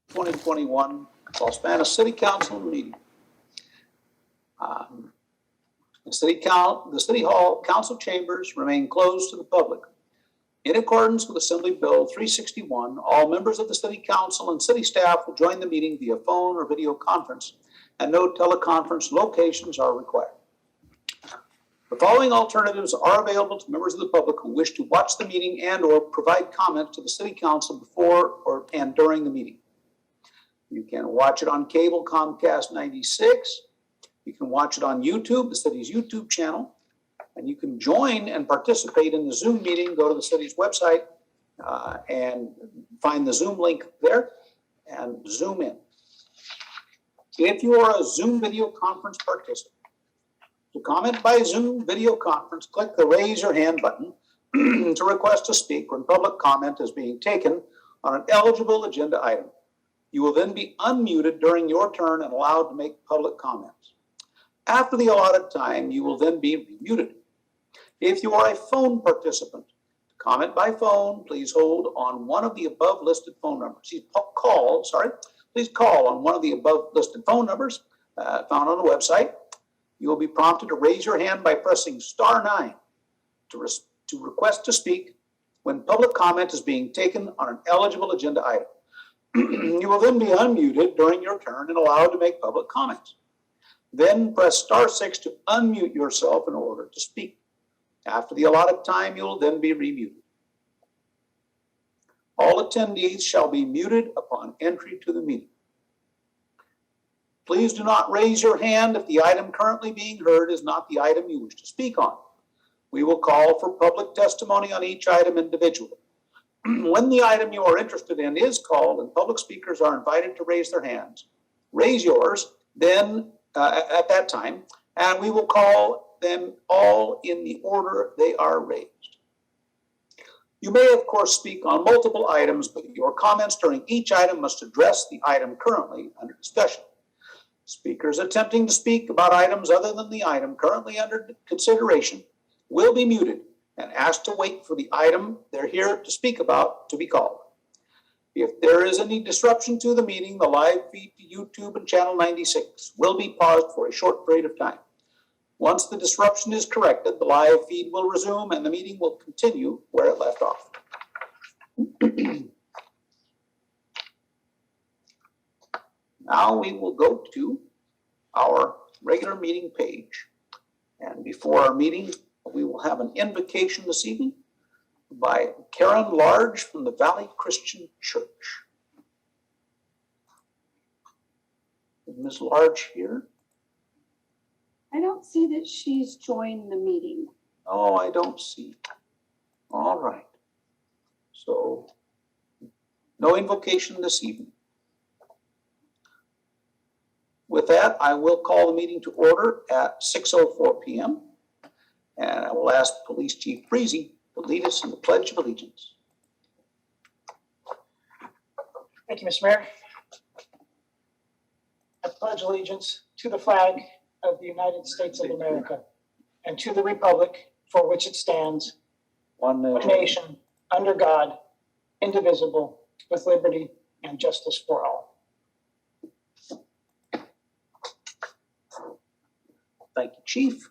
2021 Los Banos City Council meeting. The City Hall Council chambers remain closed to the public. In accordance with Assembly Bill 361, all members of the City Council and city staff will join the meeting via phone or video conference, and no teleconference locations are required. The following alternatives are available to members of the public who wish to watch the meeting and or provide comments to the City Council before and during the meeting. You can watch it on cable, Comcast 96. You can watch it on YouTube, the city's YouTube channel, and you can join and participate in the Zoom meeting. Go to the city's website and find the Zoom link there and Zoom in. If you are a Zoom video conference participant, to comment by Zoom video conference, click the raise your hand button to request to speak when public comment is being taken on an eligible agenda item. You will then be unmuted during your turn and allowed to make public comments. After the allotted time, you will then be remuted. If you are a phone participant, to comment by phone, please hold on one of the above listed phone numbers. Please call on one of the above listed phone numbers found on the website. You will be prompted to raise your hand by pressing *9 to request to speak when public comment is being taken on an eligible agenda item. You will then be unmuted during your turn and allowed to make public comments. Then press *6 to unmute yourself in order to speak. After the allotted time, you will then be remuted. All attendees shall be muted upon entry to the meeting. Please do not raise your hand if the item currently being heard is not the item you wish to speak on. We will call for public testimony on each item individually. When the item you are interested in is called and public speakers are invited to raise their hands, raise yours then at that time, and we will call them all in the order they are raised. You may, of course, speak on multiple items, but your comments during each item must address the item currently under discussion. Speakers attempting to speak about items other than the item currently under consideration will be muted and asked to wait for the item they're here to speak about to be called. If there is any disruption to the meeting, the live feed to YouTube and channel 96 will be paused for a short period of time. Once the disruption is corrected, the live feed will resume and the meeting will continue where it left off. Now we will go to our regular meeting page. And before our meeting, we will have an invocation this evening by Karen Large from the Valley Christian Church. Is Ms. Large here? I don't see that she's joined the meeting. Oh, I don't see. All right. So, no invocation this evening. With that, I will call the meeting to order at 6:04 p.m. And I will ask Police Chief Breezy to lead us in the Pledge of Allegiance. Thank you, Mr. Mayor. I pledge allegiance to the flag of the United States of America and to the republic for which it stands, one nation, under God, indivisible, with liberty and justice for all. Thank you, Chief.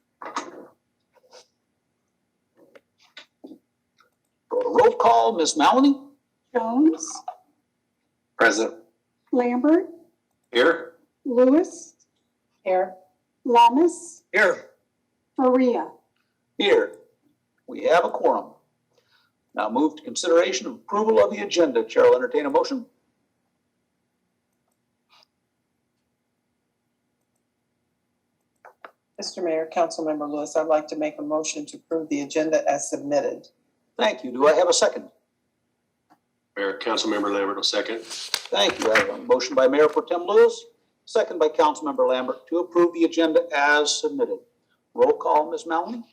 Go to roll call. Ms. Maloney? Jones, Present. Lambert, Here. Lewis, Here. Lamas, Here. Faria. Here. We have a quorum. Now move to consideration of approval of the agenda. Chair will entertain a motion. Mr. Mayor, Councilmember Lewis, I'd like to make a motion to approve the agenda as submitted. Thank you. Do I have a second? Mayor, Councilmember Lambert will second. Thank you. I have a motion by Mayor Pro Tem Lewis, second by Councilmember Lambert to approve the agenda as submitted. Roll call, Ms. Maloney?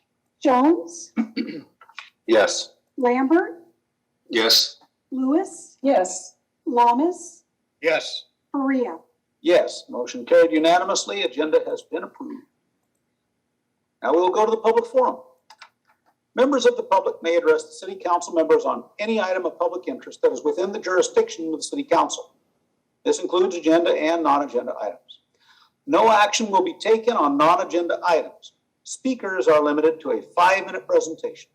Jones, Yes. Lambert, Yes. Lewis, Yes. Lamas, Yes. Faria. Yes, motion carried unanimously. Agenda has been approved. Now we will go to the public forum. Members of the public may address the city council members on any item of public interest that is within the jurisdiction of the city council. This includes agenda and non-agenda items. No action will be taken on non-agenda items. Speakers are limited to a 5-minute presentation.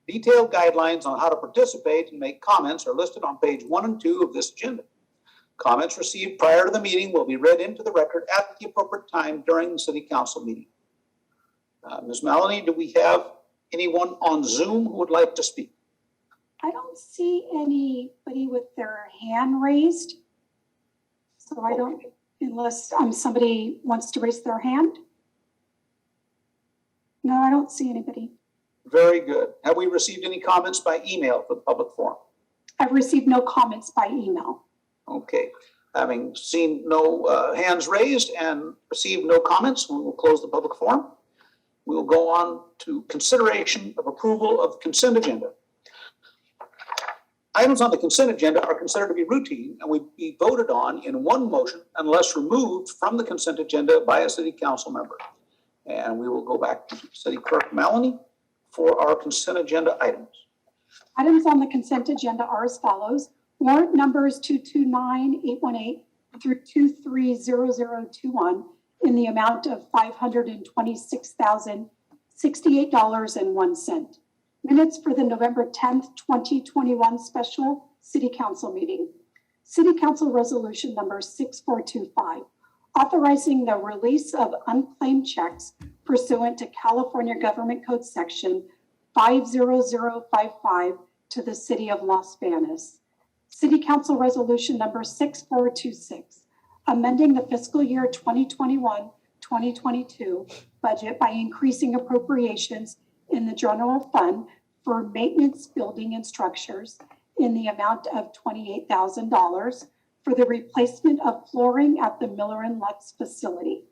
Detailed guidelines on how to participate and make comments are listed on page 1 and 2 of this agenda. Comments received prior to the meeting will be read into the record at the appropriate time during the city council meeting. Ms. Maloney, do we have anyone on Zoom who would like to speak? I don't see anybody with their hand raised. So I don't, unless somebody wants to raise their hand. No, I don't see anybody. Very good. Have we received any comments by email for the public forum? I've received no comments by email. Okay. Having seen no hands raised and received no comments, we will close the public forum. We will go on to consideration of approval of the consent agenda. Items on the consent agenda are considered to be routine and will be voted on in one motion unless removed from the consent agenda by a city council member. And we will go back to City Clerk Maloney for our consent agenda items. Items on the consent agenda are as follows. Warrant numbers 229818 through 230021 in the amount of $526,068.01. Minutes for the November 10th, 2021 special city council meeting. City council resolution number 6425, authorizing the release of unclaimed checks pursuant to California Government Code Section 50055 to the city of Los Banos. City council resolution number 6426, amending the fiscal year 2021-2022 budget by increasing appropriations in the general fund for maintenance, building, and structures in the amount of $28,000 for the replacement of flooring at the Miller and Lutz facility.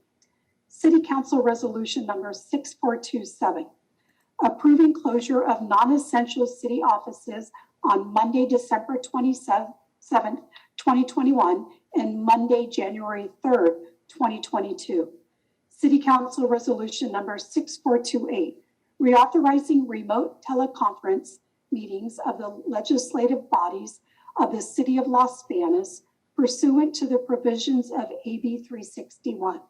City Council Resolution number 6427, approving closure of non-essential city offices on Monday, December 27th, 2021, and Monday, January 3rd, 2022. City Council Resolution number 6428, reauthorizing remote teleconference meetings of the legislative bodies of the city of Los Banos pursuant to the provisions of AB 361.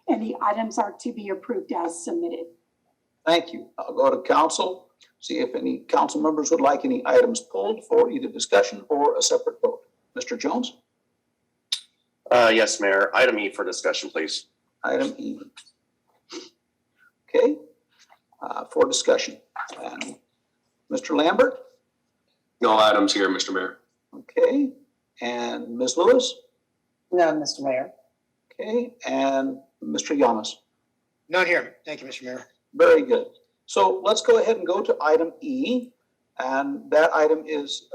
And the items are to be approved as submitted. Thank you. I'll go to council, see if any council members would like any items pulled for either discussion or a separate vote. Mr. Jones? Yes, Mayor. Item E for discussion, please. Item E. Okay, for discussion. Mr. Lambert? No items here, Mr. Mayor. Okay, and Ms. Lewis? No, Mr. Mayor. Okay, and Mr. Yamas? None here. Thank you, Mr. Mayor. Very good. So let's go ahead and go to item E, and that item is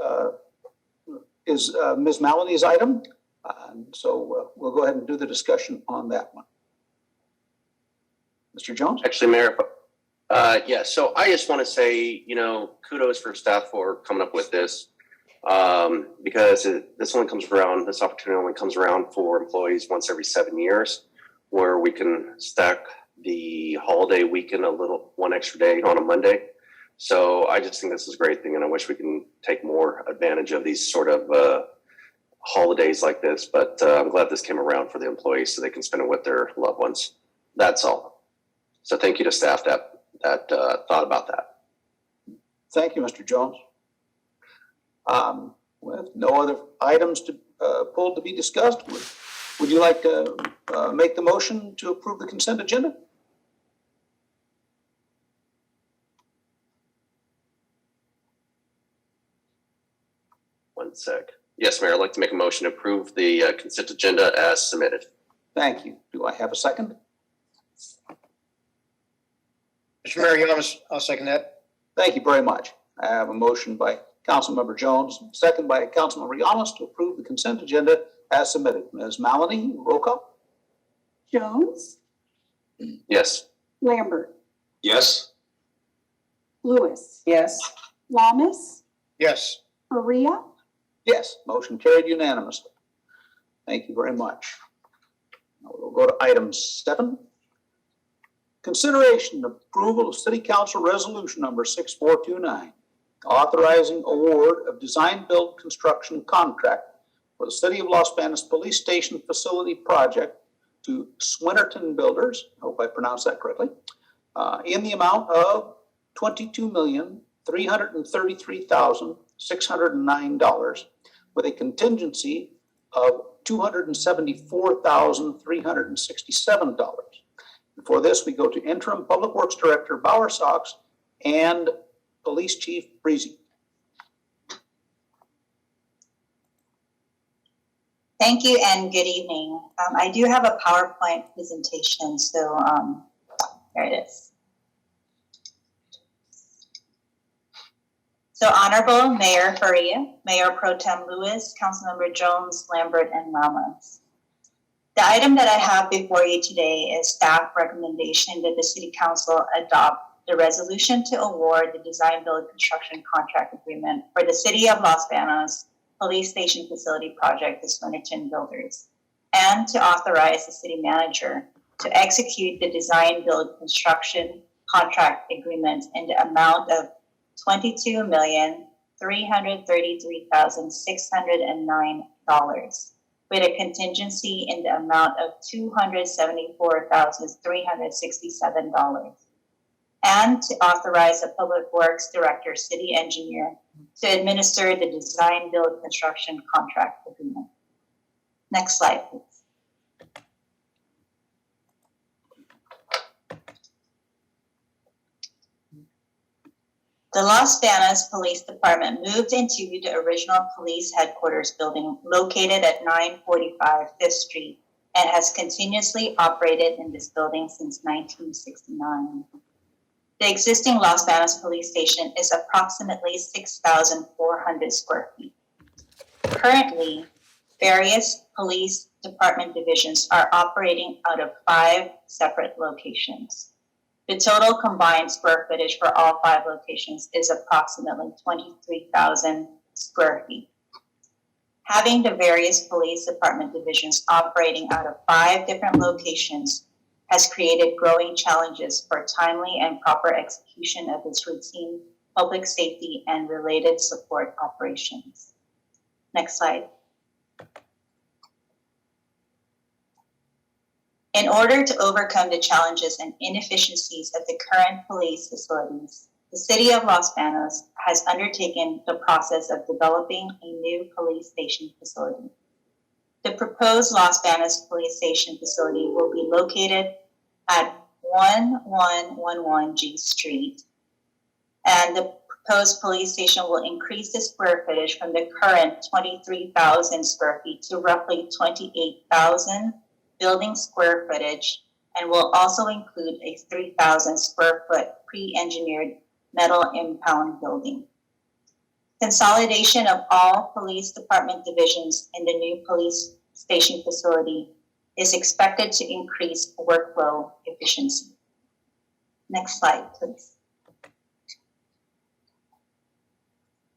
Ms. Maloney's item. And so we'll go ahead and do the discussion on that one. Mr. Jones? Actually, Mayor, yeah, so I just want to say, kudos for staff for coming up with this. Because this opportunity only comes around for employees once every 7 years, where we can stack the holiday weekend one extra day on a Monday. So I just think this is a great thing, and I wish we can take more advantage of these sort of holidays like this. But I'm glad this came around for the employees so they can spend it with their loved ones. That's all. So thank you to staff that thought about that. Thank you, Mr. Jones. With no other items pulled to be discussed, would you like to make the motion to approve the consent agenda? One sec. Yes, Mayor, I'd like to make a motion to approve the consent agenda as submitted. Thank you. Do I have a second? Mr. Mayor, I'll second that. Thank you very much. I have a motion by Councilmember Jones, second by Councilmember Yamas to approve the consent agenda as submitted. Ms. Maloney, roll call. Jones, Yes. Lambert, Yes. Lewis, Yes. Lamas, Yes. Faria, Yes, motion carried unanimously. Thank you very much. Now we'll go to item 7. Consideration of approval of City Council Resolution number 6429, authorizing award of design build construction contract for the City of Los Banos Police Station Facility Project to Swinnerton Builders, I hope I pronounced that correctly, in the amount of $22,333,609 with a contingency of $274,367. For this, we go to Interim Public Works Director Bauer Sox and Police Chief Breezy. Thank you and good evening. I do have a PowerPoint presentation, so there it is. So Honorable Mayor Faria, Mayor Pro Tem Lewis, Councilmember Jones, Lambert, and Ramos. The item that I have before you today is staff recommendation that the City Council adopt the resolution to award the design build construction contract agreement for the City of Los Banos Police Station Facility Project to Swinnerton Builders, and to authorize the city manager to execute the design build construction contract agreement in the amount of $22,333,609 with a contingency in the amount of $274,367, and to authorize the Public Works Director, City Engineer, to administer the design build construction contract agreement. Next slide, please. The Los Banos Police Department moved into the original police headquarters building located at 945 Fifth Street and has continuously operated in this building since 1969. The existing Los Banos Police Station is approximately 6,400 square feet. Currently, various police department divisions are operating out of 5 separate locations. The total combined square footage for all 5 locations is approximately 23,000 square feet. Having the various police department divisions operating out of 5 different locations has created growing challenges for timely and proper execution of its routine public safety and related support operations. Next slide. In order to overcome the challenges and inefficiencies of the current police facilities, the City of Los Banos has undertaken the process of developing a new police station facility. The proposed Los Banos Police Station facility will be located at 1111 G Street, and the proposed police station will increase the square footage from the current 23,000 square feet to roughly 28,000 building square footage, and will also include a 3,000 square foot pre-engineered metal impound building. Consolidation of all police department divisions in the new police station facility is expected to increase workflow efficiency. Next slide, please.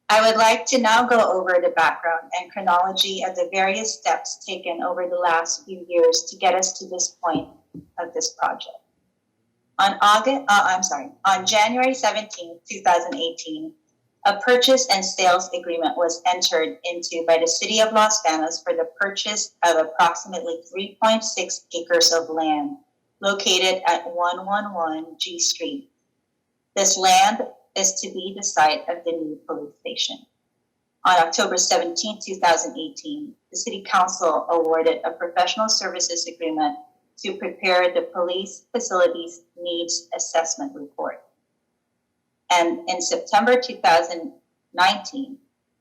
I would like to now go over the background and chronology of the various steps taken over the last few years to get us to this point of this project. On January 17, 2018, a purchase and sales agreement was entered into by the City of Los Banos for the purchase of approximately 3.6 acres of land located at 111 G Street. This land is to be the site of the new police station. On October 17, 2018, the City Council awarded a professional services agreement to prepare the police facilities needs assessment report. And in September 2019,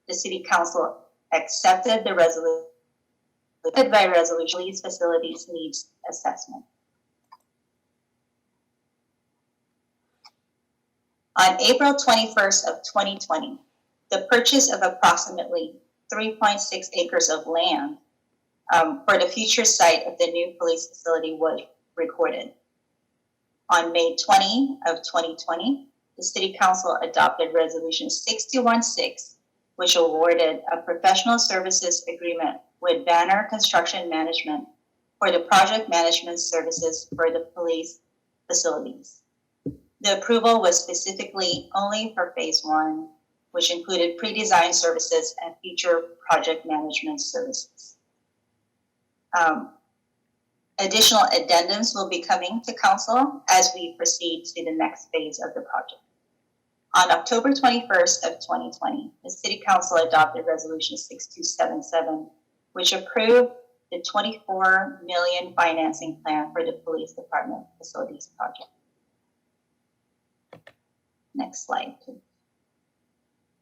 the City Council accepted the resolution police facilities needs assessment. On April 21st of 2020, the purchase of approximately 3.6 acres of land for the future site of the new police facility was recorded. On May 20 of 2020, the City Council adopted Resolution 616, which awarded a professional services agreement with Banner Construction Management for the project management services for the police facilities. The approval was specifically only for Phase 1, which included pre-design services and future project management services. Additional addendums will be coming to council as we proceed to the next phase of the project. On October 21st of 2020, the City Council adopted Resolution 6277, which approved the $24 million financing plan for the Police Department Facilities Project. Next slide, please.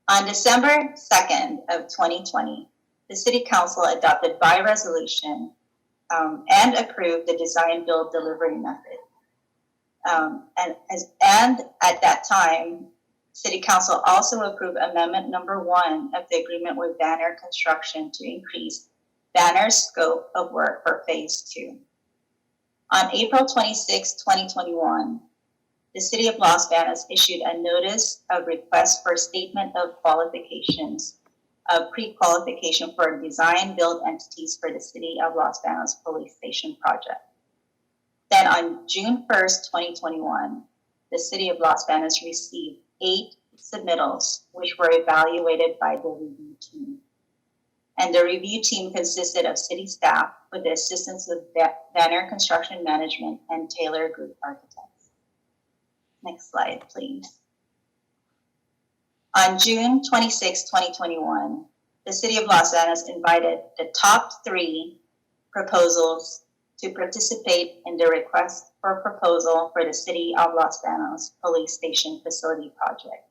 On December 2nd of 2020, the City Council adopted by resolution and approved the design, build, delivery method. And at that time, City Council also approved Amendment Number 1 of the agreement with Banner Construction to increase Banner's scope of work for Phase 2. On April 26, 2021, the City of Los Banos issued a notice of request for statement of qualifications of pre-qualification for design build entities for the City of Los Banos Police Station project. Then on June 1st, 2021, the City of Los Banos received 8 submittals, which were evaluated by the review team. And the review team consisted of city staff with the assistance of Banner Construction Management and Taylor Group Architects. Next slide, please. On June 26, 2021, the City of Los Banos invited the top 3 proposals to participate in the request for proposal for the City of Los Banos Police Station Facility Project.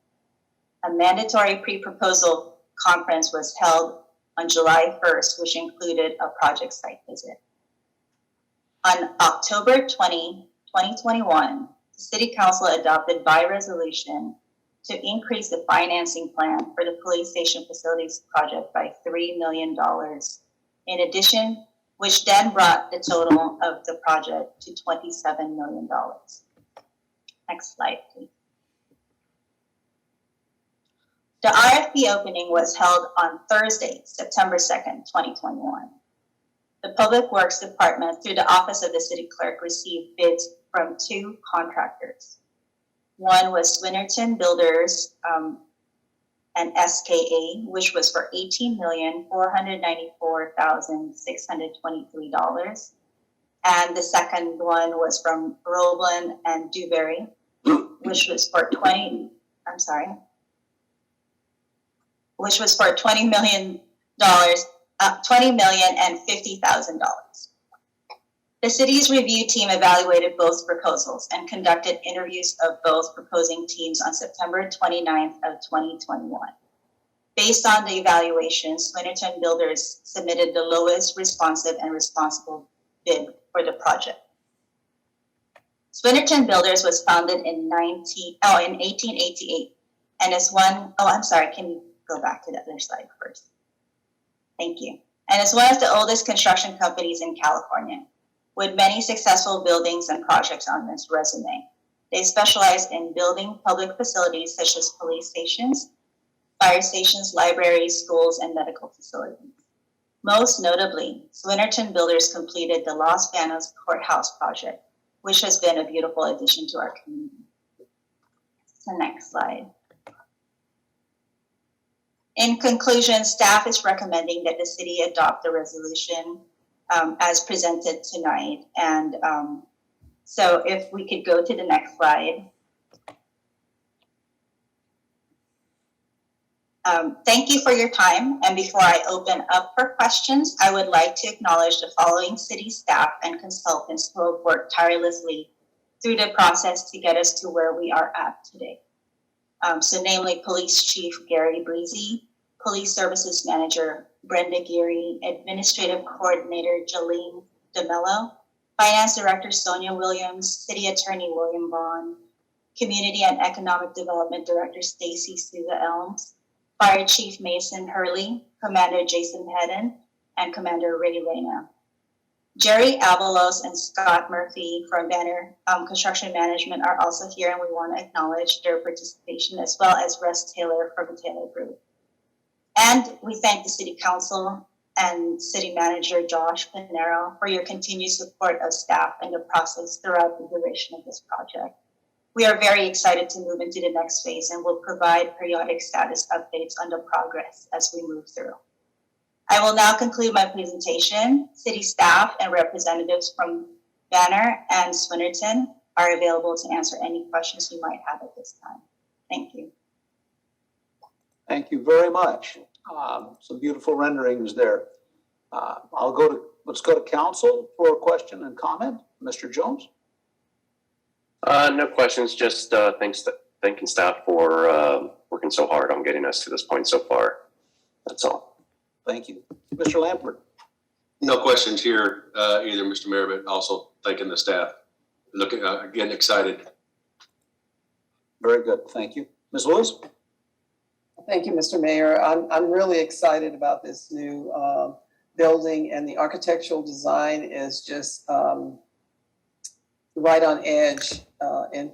A mandatory pre-proposal conference was held on July 1st, which included a project site visit. On October 20, 2021, the City Council adopted by resolution to increase the financing plan for the police station facilities project by $3 million. In addition, which then brought the total of the project to $27 million. Next slide, please. The RFB opening was held on Thursday, September 2nd, 2021. The Public Works Department, through the Office of the City Clerk, received bids from 2 contractors. One was Swinnerton Builders and SKA, which was for $18,494,623. And the second one was from Roblin and Dewberry, which was for $20 million, $20,050,000. The city's review team evaluated both proposals and conducted interviews of both proposing teams on September 29th of 2021. Based on the evaluation, Swinnerton Builders submitted the lowest responsive and responsible bid for the project. Swinnerton Builders was founded in 1888 and is can you go back to the other slide first? Thank you. And is one of the oldest construction companies in California, with many successful buildings and projects on its resume. They specialize in building public facilities such as police stations, fire stations, libraries, schools, and medical facilities. Most notably, Swinnerton Builders completed the Los Banos Courthouse project, which has been a beautiful addition to our community. The next slide. In conclusion, staff is recommending that the city adopt the resolution as presented tonight. And so if we could go to the next slide. Thank you for your time. And before I open up for questions, I would like to acknowledge the following city staff and consultants who have worked tirelessly through the process to get us to where we are at today. So namely Police Chief Gary Breezy, Police Services Manager Brenda Geary, Administrative Coordinator Jolene DeMello, Finance Director Sonia Williams, City Attorney William Vaughn, Community and Economic Development Director Stacy Souza Elms, Fire Chief Mason Hurley, Commander Jason Hedden, and Commander Ray Lena. Jerry Avalos and Scott Murphy from Banner Construction Management are also here, and we want to acknowledge their participation, as well as Russ Taylor from the Taylor Group. And we thank the City Council and City Manager Josh Pinero for your continued support of staff and the process throughout the duration of this project. We are very excited to move into the next phase and will provide periodic status updates on the progress as we move through. I will now conclude my presentation. City staff and representatives from Banner and Swinnerton are available to answer any questions you might have at this time. Thank you. Thank you very much. Some beautiful renderings there. Let's go to council for a question and comment. Mr. Jones? No questions, just thanking staff for working so hard on getting us to this point so far. That's all. Thank you. Mr. Lambert? No questions here, either, Mr. Mayor, but also thanking the staff. Looking, getting excited. Very good. Thank you. Ms. Lewis? Thank you, Mr. Mayor. I'm really excited about this new building, and the architectural design is just right on edge in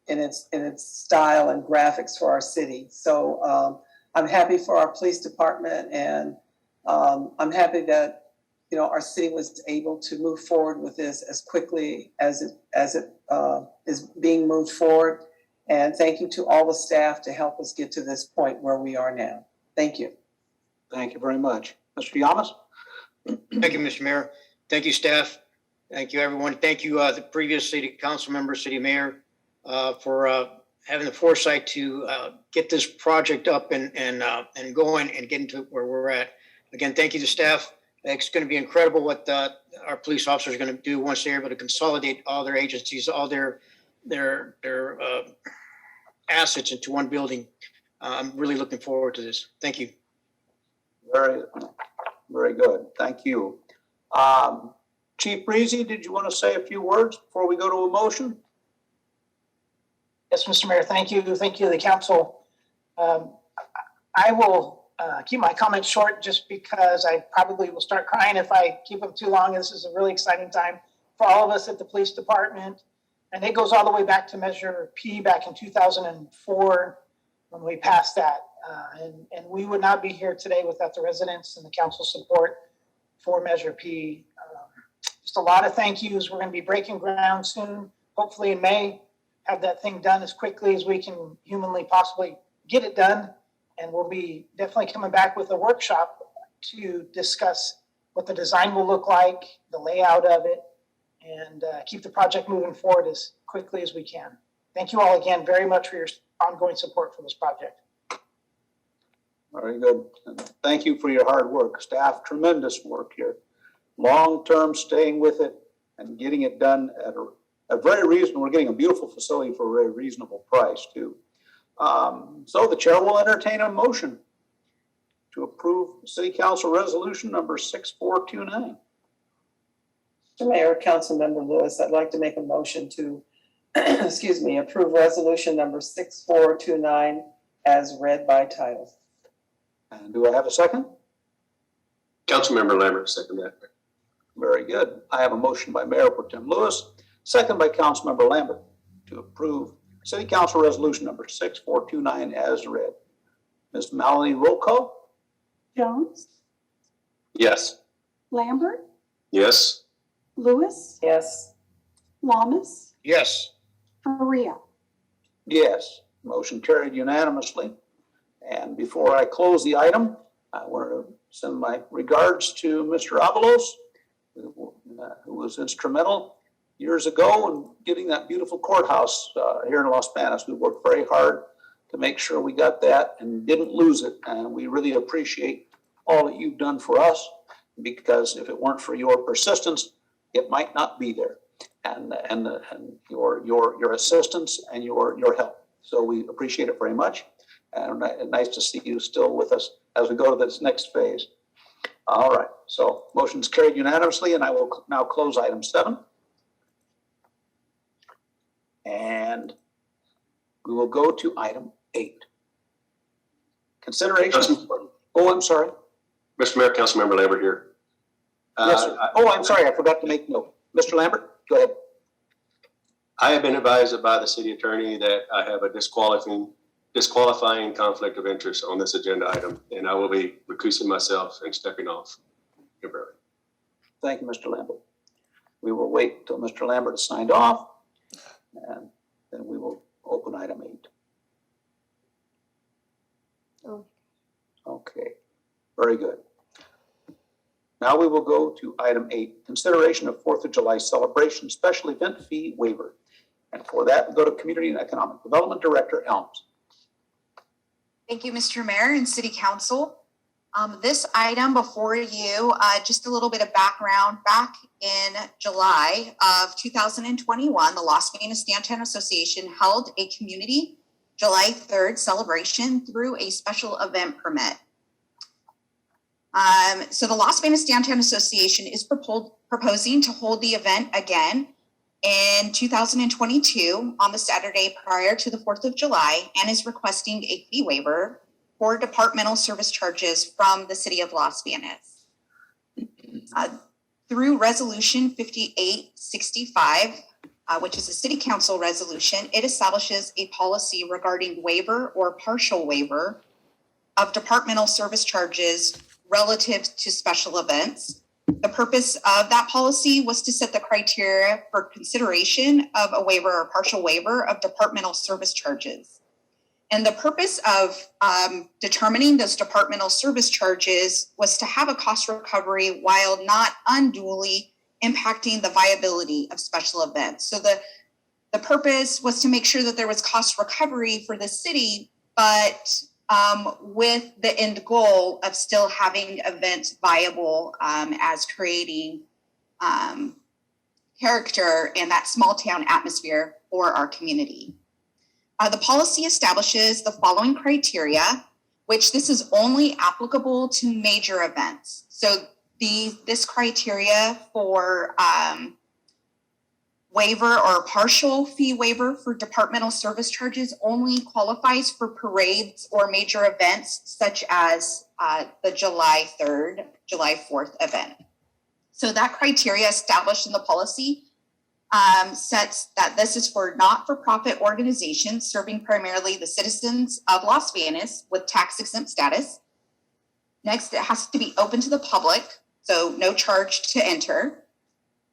its style and graphics for our city. So I'm happy for our police department, and I'm happy that our city was able to move forward with this as quickly as it is being moved forward. And thank you to all the staff to help us get to this point where we are now. Thank you. Thank you very much. Mr. Yamas? Thank you, Mr. Mayor. Thank you, staff. Thank you, everyone. Thank you, the previous city council member, city mayor, for having the foresight to get this project up and going and getting to where we're at. Again, thank you to staff. It's going to be incredible what our police officers are going to do once they're able to consolidate all their agencies, all their assets into one building. I'm really looking forward to this. Thank you. Very, very good. Thank you. Chief Breezy, did you want to say a few words before we go to a motion? Yes, Mr. Mayor, thank you. Thank you to the council. I will keep my comments short just because I probably will start crying if I keep them too long. This is a really exciting time for all of us at the police department. And it goes all the way back to Measure P back in 2004 when we passed that. And we would not be here today without the residents and the council support for Measure P. Just a lot of thank yous. We're going to be breaking ground soon, hopefully in May, have that thing done as quickly as we can humanly possibly get it done. And we'll be definitely coming back with a workshop to discuss what the design will look like, the layout of it, and keep the project moving forward as quickly as we can. Thank you all again very much for your ongoing support for this project. Very good. And thank you for your hard work. Staff, tremendous work here. Long-term staying with it and getting it done at a very reasonable, we're getting a beautiful facility for a very reasonable price too. So the chair will entertain a motion to approve City Council Resolution number 6429. Mr. Mayor, Councilmember Lewis, I'd like to make a motion to, approve resolution number 6429 as read by title. And do I have a second? Councilmember Lambert, second that. Very good. I have a motion by Mayor Pro Tem Lewis, second by Councilmember Lambert to approve City Council Resolution number 6429 as read. Ms. Maloney, roll call? Jones, Yes. Lambert, Yes. Lewis, Yes. Lamas, Yes. Faria. Yes. Motion carried unanimously. And before I close the item, I want to send my regards to Mr. Avalos, who was instrumental years ago in getting that beautiful courthouse here in Los Banos. We worked very hard to make sure we got that and didn't lose it. And we really appreciate all that you've done for us, because if it weren't for your persistence, it might not be there. And your assistance and your help. So we appreciate it very much. And nice to see you still with us as we go to this next phase. All right, so motion's carried unanimously, and I will now close item 7. And we will go to item 8. Consideration. Oh, I'm sorry. Mr. Mayor, Councilmember Lambert here. Yes, sir. Oh, I'm sorry, I forgot to make note. Mr. Lambert, go ahead. I have been advised by the city attorney that I have a disqualifying conflict of interest on this agenda item, and I will be recusing myself and stepping off temporarily. Thank you, Mr. Lambert. We will wait until Mr. Lambert is signed off. And then we will open item 8. Oh. Okay, very good. Now we will go to item 8, consideration of 4th of July celebration special event fee waiver. And for that, we go to Community and Economic Development Director Elms. Thank you, Mr. Mayor and City Council. This item before you, just a little bit of background. Back in July of 2021, the Las Vegas Downtown Association held a community July 3rd celebration through a special event permit. So the Las Vegas Downtown Association is proposing to hold the event again in 2022 on the Saturday prior to the 4th of July and is requesting a fee waiver for departmental service charges from the city of Las Vegas. Through Resolution 5865, which is a city council resolution, it establishes a policy regarding waiver or partial waiver of departmental service charges relative to special events. The purpose of that policy was to set the criteria for consideration of a waiver or partial waiver of departmental service charges. And the purpose of determining those departmental service charges was to have a cost recovery while not unduly impacting the viability of special events. So the purpose was to make sure that there was cost recovery for the city, but with the end goal of still having events viable as creating character and that small town atmosphere for our community. The policy establishes the following criteria, which this is only applicable to major events. So this criteria for waiver or partial fee waiver for departmental service charges only qualifies for parades or major events such as the July 3rd, July 4th event. So that criteria established in the policy sets that this is for not-for-profit organizations serving primarily the citizens of Las Vegas with tax-exempt status. Next, it has to be open to the public, so no charge to enter.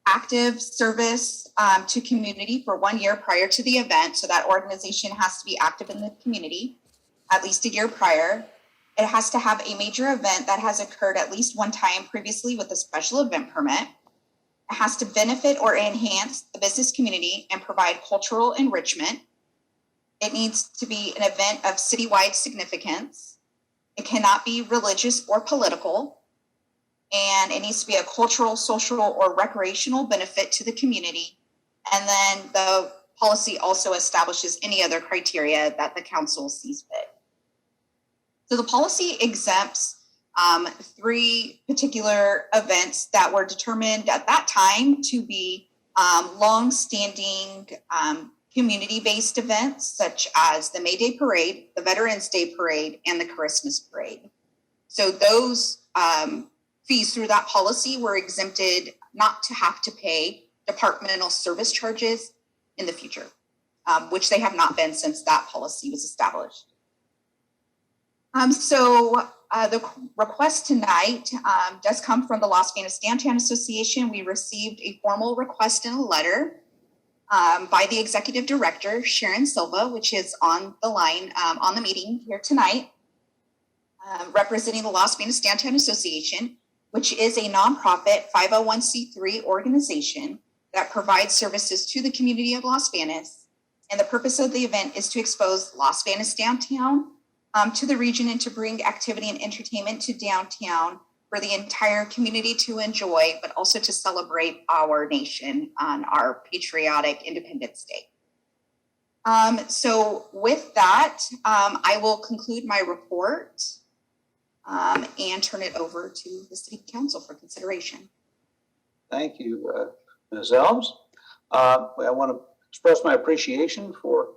Active service to community for 1 year prior to the event. So that organization has to be active in the community at least a year prior. It has to have a major event that has occurred at least one time previously with a special event permit. It has to benefit or enhance the business community and provide cultural enrichment. It needs to be an event of citywide significance. It cannot be religious or political. And it needs to be a cultural, social, or recreational benefit to the community. And then the policy also establishes any other criteria that the council sees fit. So the policy exempts 3 particular events that were determined at that time to be long-standing community-based events, such as the May Day Parade, the Veterans Day Parade, and the Christmas Parade. So those fees through that policy were exempted not to have to pay departmental service charges in the future, which they have not been since that policy was established. The request tonight does come from the Las Vegas Downtown Association. We received a formal request in a letter by the executive director, Sharon Silva, which is on the line on the meeting here tonight, representing the Las Vegas Downtown Association, which is a nonprofit 501c3 organization that provides services to the community of Las Vegas. And the purpose of the event is to expose Las Vegas downtown to the region and to bring activity and entertainment to downtown for the entire community to enjoy, but also to celebrate our nation on our patriotic Independence Day. So with that, I will conclude my report and turn it over to the City Council for consideration. Thank you, Ms. Elms. I want to express my appreciation for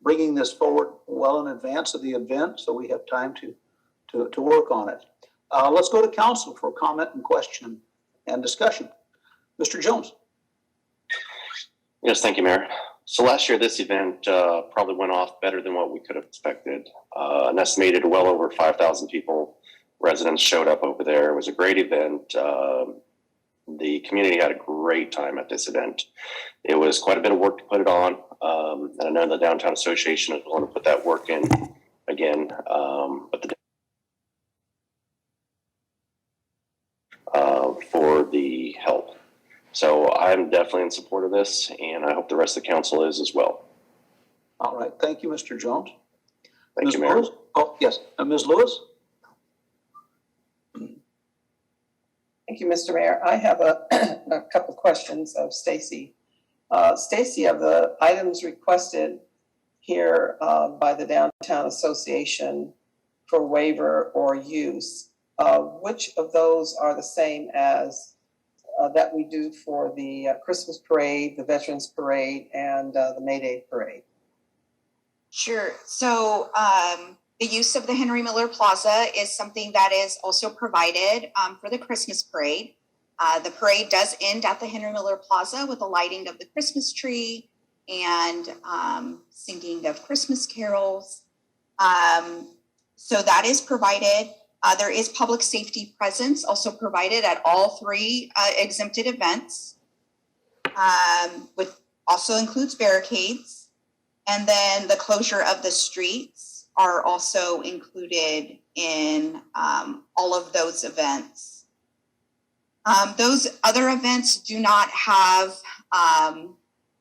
bringing this forward well in advance of the event, so we have time to work on it. Let's go to council for comment and question and discussion. Mr. Jones. Yes, thank you, Mayor. So last year, this event probably went off better than what we could have expected. An estimated well over 5,000 people, residents showed up over there. It was a great event. the community had a great time at this event. It was quite a bit of work to put it on. And I know the Downtown Association is going to put that work in again. But for the help. So I'm definitely in support of this, and I hope the rest of the council is as well. All right, thank you, Mr. Jones. Thank Ms. you, Mayor. Lewis? Oh, yes, Ms. Lewis? Thank you, Mr. Mayor. I have a couple questions of Stacy. Stacy, of the items requested here by the Downtown Association for waiver or use, which of those are the same as that we do for the Christmas parade, the Veterans Parade, and the May Day Parade? Sure. So the use of the Henry Miller Plaza is something that is also provided for the Christmas parade. The parade does end at the Henry Miller Plaza with the lighting of the Christmas tree and singing of Christmas carols. So that is provided. There is public safety presence also provided at all three exempted events, which also includes barricades. And then the closure of the streets are also included in all of those events. Those other events do not have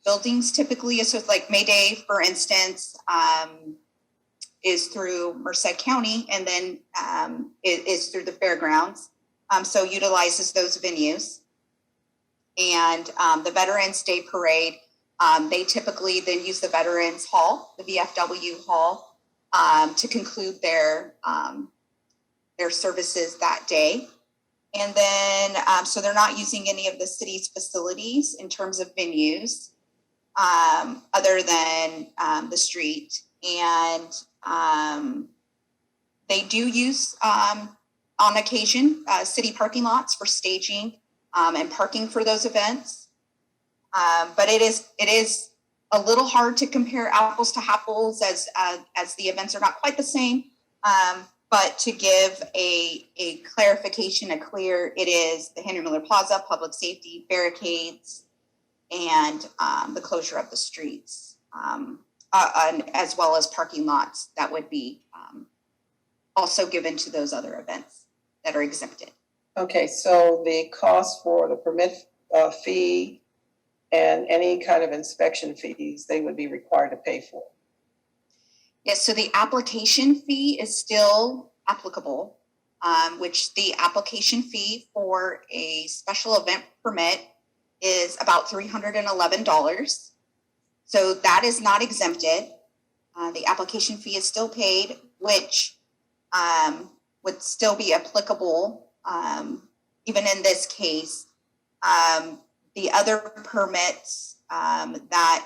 buildings typically. So it's like May Day, for instance, is through Merced County, and then it is through the fairgrounds. So utilizes those venues. And the Veterans Day Parade, they typically then use the Veterans Hall, the VFW Hall, to conclude their services that day. And then, so they're not using any of the city's facilities in terms of venues, other than the street. And they do use, on occasion, city parking lots for staging and parking for those events. But it is a little hard to compare apples to apples as the events are not quite the same. But to give a clarification, it is the Henry Miller Plaza, public safety, barricades, and the closure of the streets, as well as parking lots that would be also given to those other events that are exempted. Okay, so the cost for the permit fee and any kind of inspection fees, they would be required to pay for. Yes, so the application fee is still applicable, which the application fee for a special event permit is about $311. So that is not exempted. The application fee is still paid, which would still be applicable, even in this case. The other permits that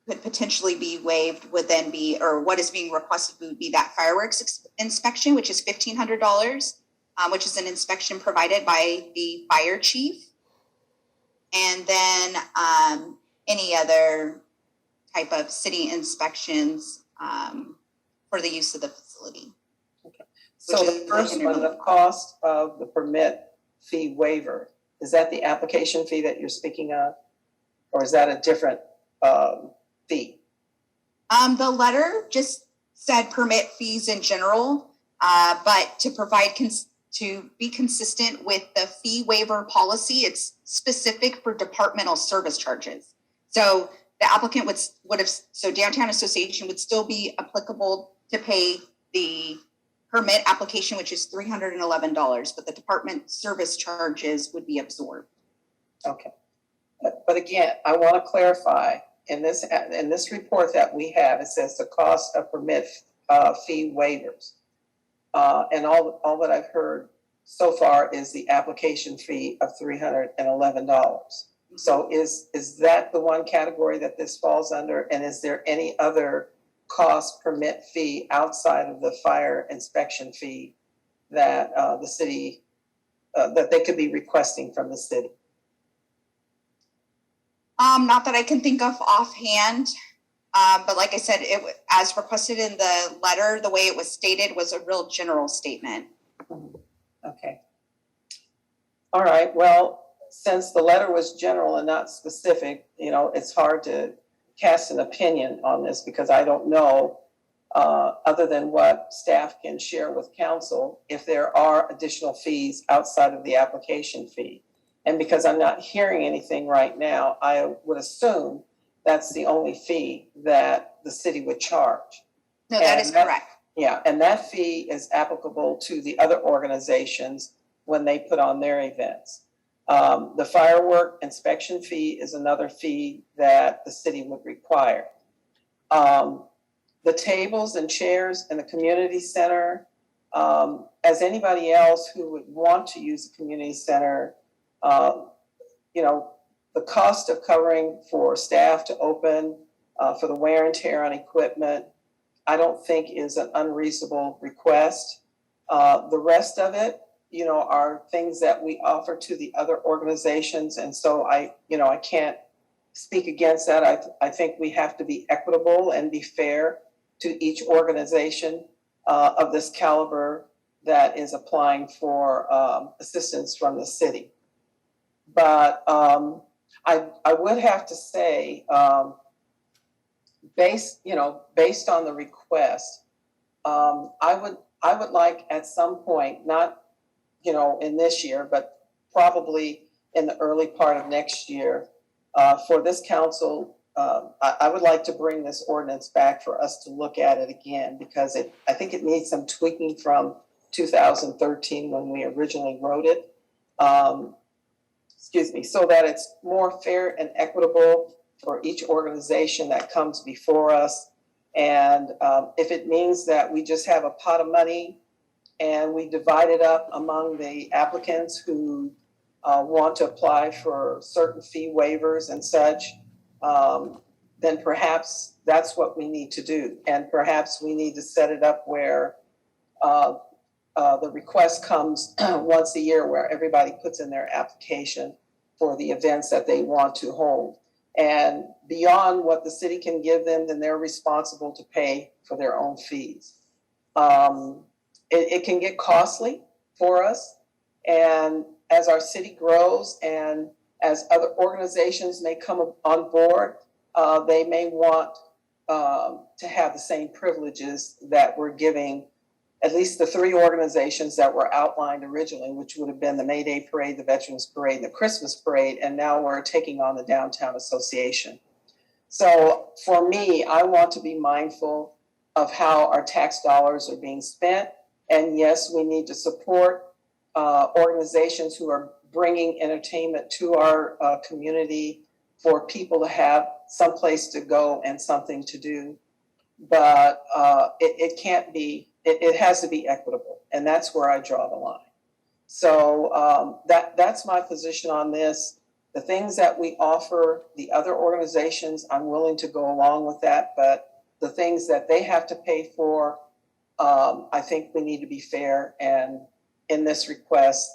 could potentially be waived would then be, or what is being requested would be that fireworks inspection, which is $1,500, which is an inspection provided by the fire chief. And then any other type of city inspections for the use of the facility. Okay. So the first one, the cost of the permit fee waiver, is that the application fee that you're speaking of? Or is that a different fee? The letter just said permit fees in general, but to provide to be consistent with the fee waiver policy, it's specific for departmental service charges. So the applicant would have, so Downtown Association would still be applicable to pay the permit application, which is $311, but the department service charges would be absorbed. Okay. But again, I want to clarify, in this report that we have, it says the cost of permit fee waivers. And all that I've heard so far is the application fee of $311. So is that the one category that this falls under? And is there any other cost permit fee outside of the fire inspection fee that the city, that they could be requesting from the city? Not that I can think of offhand, but like I said, as requested in the letter, the way it was stated was a real general statement. Okay. All right. Well, since the letter was general and not specific, it's hard to cast an opinion on this because I don't know, other than what staff can share with council, if there are additional fees outside of the application fee. And because I'm not hearing anything right now, I would assume that's the only fee that the city would charge. No, that is correct. Yeah, and that fee is applicable to the other organizations when they put on their events. The firework inspection fee is another fee that the city would require. The tables and chairs in the community center, as anybody else who would want to use the community center, the cost of covering for staff to open, for the wear and tear on equipment, I don't think is an unreasonable request. The rest of it, are things that we offer to the other organizations. And so I can't speak against that. I think we have to be equitable and be fair to each organization of this caliber that is applying for assistance from the city. But I would have to say, based on the request, I would like at some point, not in this year, but probably in the early part of next year, for this council, I would like to bring this ordinance back for us to look at it again, because I think it needs some tweaking from 2013 when we originally wrote it. So that it's more fair and equitable for each organization that comes before us. And if it means that we just have a pot of money and we divide it up among the applicants who want to apply for certain fee waivers and such, then perhaps that's what we need to do. And perhaps we need to set it up where the request comes once a year, where everybody puts in their application for the events that they want to hold. And beyond what the city can give them, then they're responsible to pay for their own fees. It can get costly for us. And as our city grows and as other organizations may come on board, they may want to have the same privileges that we're giving at least the three organizations that were outlined originally, which would have been the May Day Parade, the Veterans Parade, and the Christmas Parade, and now we're taking on the Downtown Association. So for me, I want to be mindful of how our tax dollars are being spent. And yes, we need to support organizations who are bringing entertainment to our community for people to have someplace to go and something to do. But it can't be, it has to be equitable. And that's where I draw the line. So that's my position on this. The things that we offer the other organizations, I'm willing to go along with that. But the things that they have to pay for, I think we need to be fair. And in this request,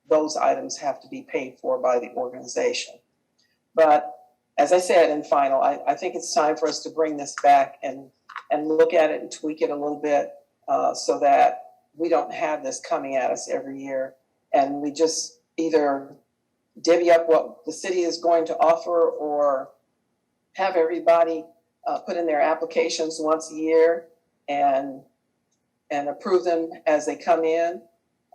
those items have to be paid for by the organization. But as I said in final, I think it's time for us to bring this back and look at it and tweak it a little bit so that we don't have this coming at us every year. And we just either divvy up what the city is going to offer or have everybody put in their applications once a year and approve them as they come in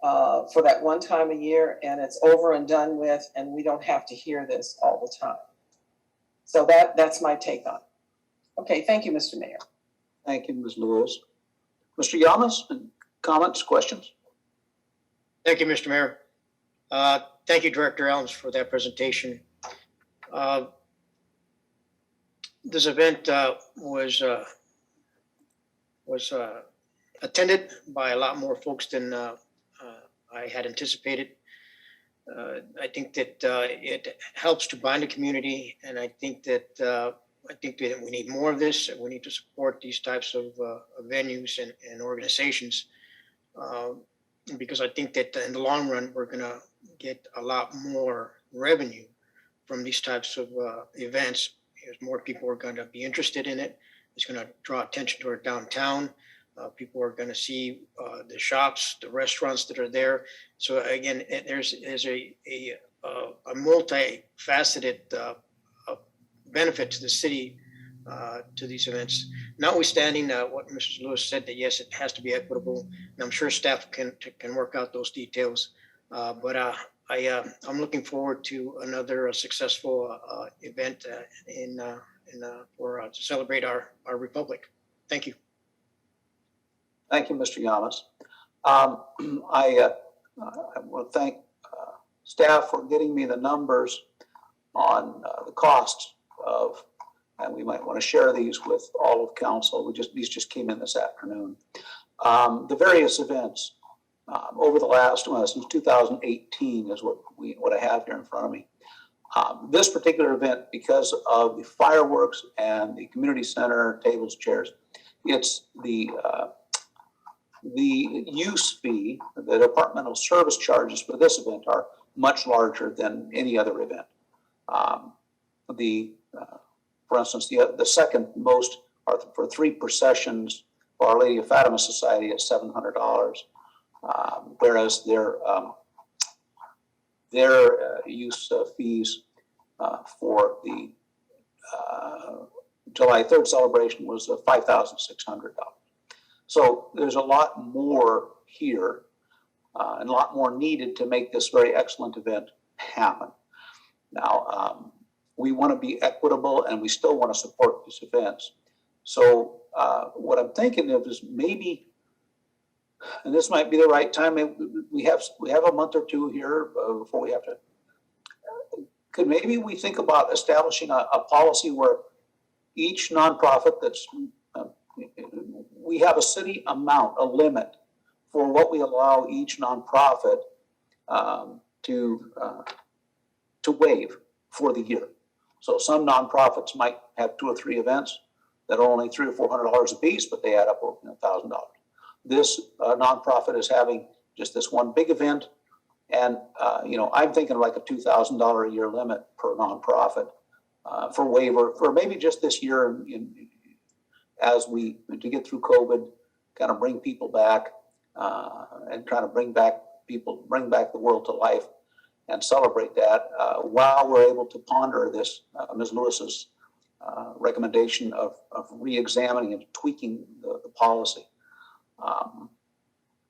for that one time a year, and it's over and done with, and we don't have to hear this all the time. So that's my take on it. Okay, thank you, Mr. Mayor. Thank you, Ms. Lewis. Mr. Yamas, comments, questions? Thank you, Mr. Mayor. Thank you, Director Elms, for that presentation. This event was attended by a lot more folks than I had anticipated. I think that it helps to bind the community, and I think that we need more of this. We need to support these types of venues and organizations because I think that in the long run we're going to get a lot more revenue from these types of events. Because more people are going to be interested in it. It's going to draw attention to our downtown. People are going to see the shops, the restaurants that are there. So again, there's a a multifaceted benefit to the city to these events. Notwithstanding what Mrs. Lewis said, that yes, it has to be equitable, and I'm sure staff can work out those details. But I'm looking forward to another successful event to celebrate our republic. Thank you. Thank you, Mr. Yamas. I want to thank staff for getting me the numbers on the costs of, and we might want to share these with all of council. These just came in this afternoon. The various events over the last, since 2018 is what I have here in front of me. This particular event, because of the fireworks and the community center, tables, chairs, it's the use fee, the departmental service charges for this event are much larger than any other event. For instance, the second most are for 3 processions for Our Lady of Fatima Society at $700, whereas their use fees for the July 3rd celebration was $5,600. So there's a lot more here and a lot more needed to make this very excellent event happen. Now, we want to be equitable and we still want to support these events. So what I'm thinking of is maybe, and this might be the right time, we have a month or two here before we have to, could maybe we think about establishing a policy where each nonprofit that's, we have a city amount, a limit for what we allow each nonprofit to waive for the year. So some nonprofits might have 2 or 3 events that are only $300 or $400 a piece, but they add up over $1,000. This nonprofit is having just this one big event, and I'm thinking like a $2,000 a year limit per nonprofit for waiver for maybe just this year, as we to get through COVID, kind of bring people back and trying to bring back the world to life and celebrate that while we're able to ponder this Ms. Lewis's recommendation of re-examining and tweaking the policy.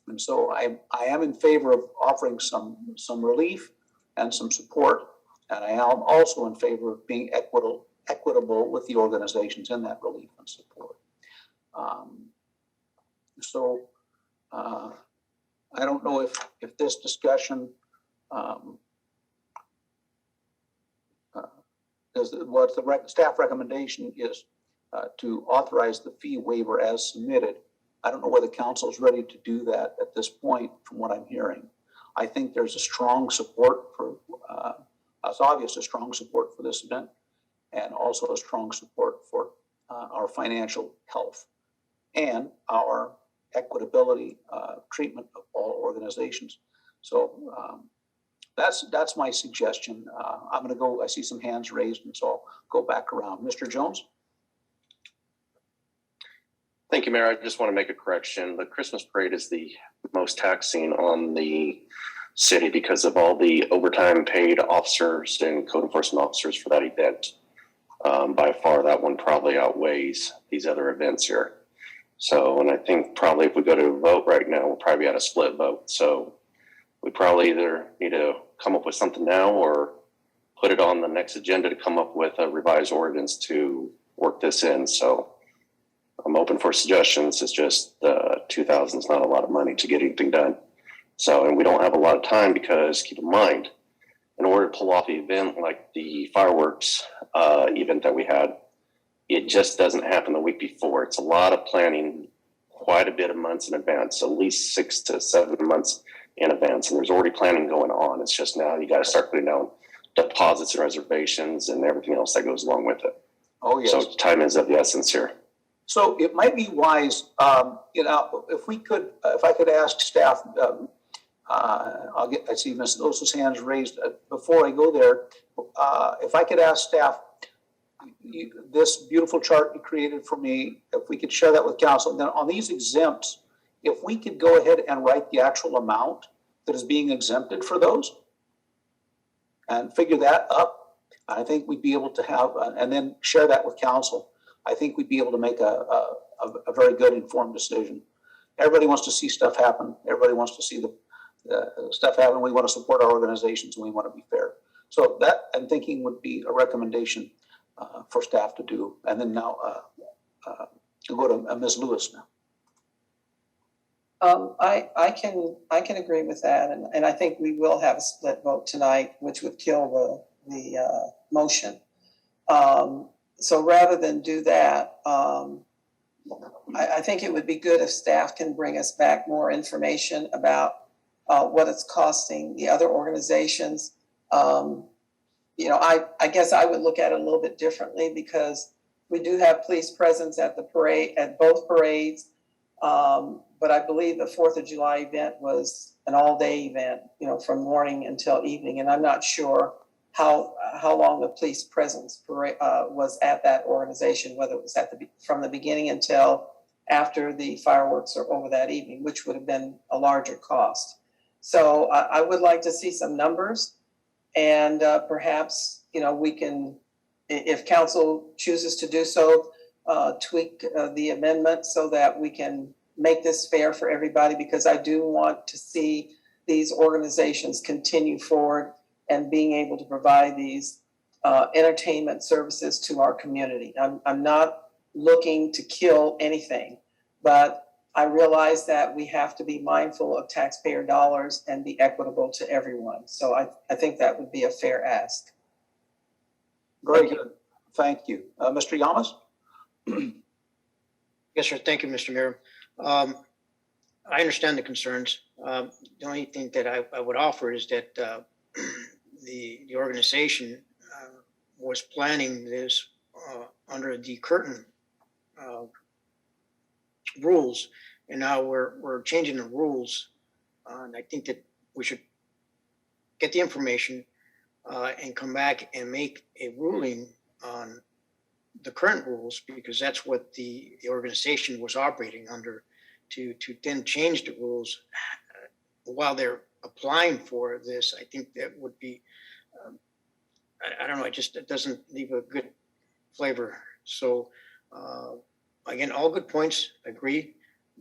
And so I am in favor of offering some relief and some support, and I am also in favor of being equitable with the organizations in that relief and support. I don't know if this discussion what the staff recommendation is to authorize the fee waiver as submitted. I don't know whether council is ready to do that at this point from what I'm hearing. I think there's a strong support for, it's obvious a strong support for this event and also a strong support for our financial health and our equitability treatment of all organizations. So that's my suggestion. I'm going to go, I see some hands raised, and so I'll go back around. Mr. Jones? Thank you, Mayor. I just want to make a correction. The Christmas parade is the most taxing on the city because of all the overtime paid officers and code enforcement officers for that event. By far, that one probably outweighs these other events here. So, and I think probably if we go to a vote right now, we'll probably be at a split vote. So we probably either need to come up with something now or put it on the next agenda to come up with a revised ordinance to work this in. So I'm open for suggestions. It's just $2,000 is not a lot of money to get anything done. So, and we don't have a lot of time because keep in mind, in order to pull off the event like the fireworks event that we had, it just doesn't happen the week before. It's a lot of planning, quite a bit of months in advance, at least 6 to 7 months in advance. And there's already planning going on. It's just now you got to start putting down deposits and reservations and everything else that goes along with it. Oh, yes. So time is of the essence here. So it might be wise, if I could ask staff, I see Ms. Lewis's hands raised. Before I go there, if I could ask staff, this beautiful chart you created for me, if we could share that with council, and then on these exempts, if we could go ahead and write the actual amount that is being exempted for those, and figure that up, I think we'd be able to have, and then share that with council. I think we'd be able to make a very good informed decision. Everybody wants to see stuff happen. Everybody wants to see the stuff happen. We want to support our organizations and we want to be fair. So that, I'm thinking, would be a recommendation for staff to do. And then now, to go to Ms. Lewis now. I can agree with that, and I think we will have a split vote tonight, which would kill the motion. So rather than do that, I think it would be good if staff can bring us back more information about what it's costing the other organizations. I guess I would look at it a little bit differently because we do have police presence at the parade, at both parades. But I believe the 4th of July event was an all-day event, from morning until evening. And I'm not sure how long the police presence was at that organization, whether it was from the beginning until after the fireworks are over that evening, which would have been a larger cost. So I would like to see some numbers, and perhaps, we can, if council chooses to do so, tweak the amendment so that we can make this fair for everybody, because I do want to see these organizations continue forward and being able to provide these entertainment services to our community. I'm not looking to kill anything, but I realize that we have to be mindful of taxpayer dollars and be equitable to everyone. So I think that would be a fair ask. Very good. Thank you. Mr. Yamas? Yes, sir. Thank you, Mr. Mayor. I understand the concerns. The only thing that I would offer is that the organization was planning this under the current rules, and now we're changing the rules. And I think that we should get the information and come back and make a ruling on the current rules, because that's what the organization was operating under. To then change the rules while they're applying for this, I think that would be, I don't know, it doesn't leave a good flavor. So again, all good points, agree,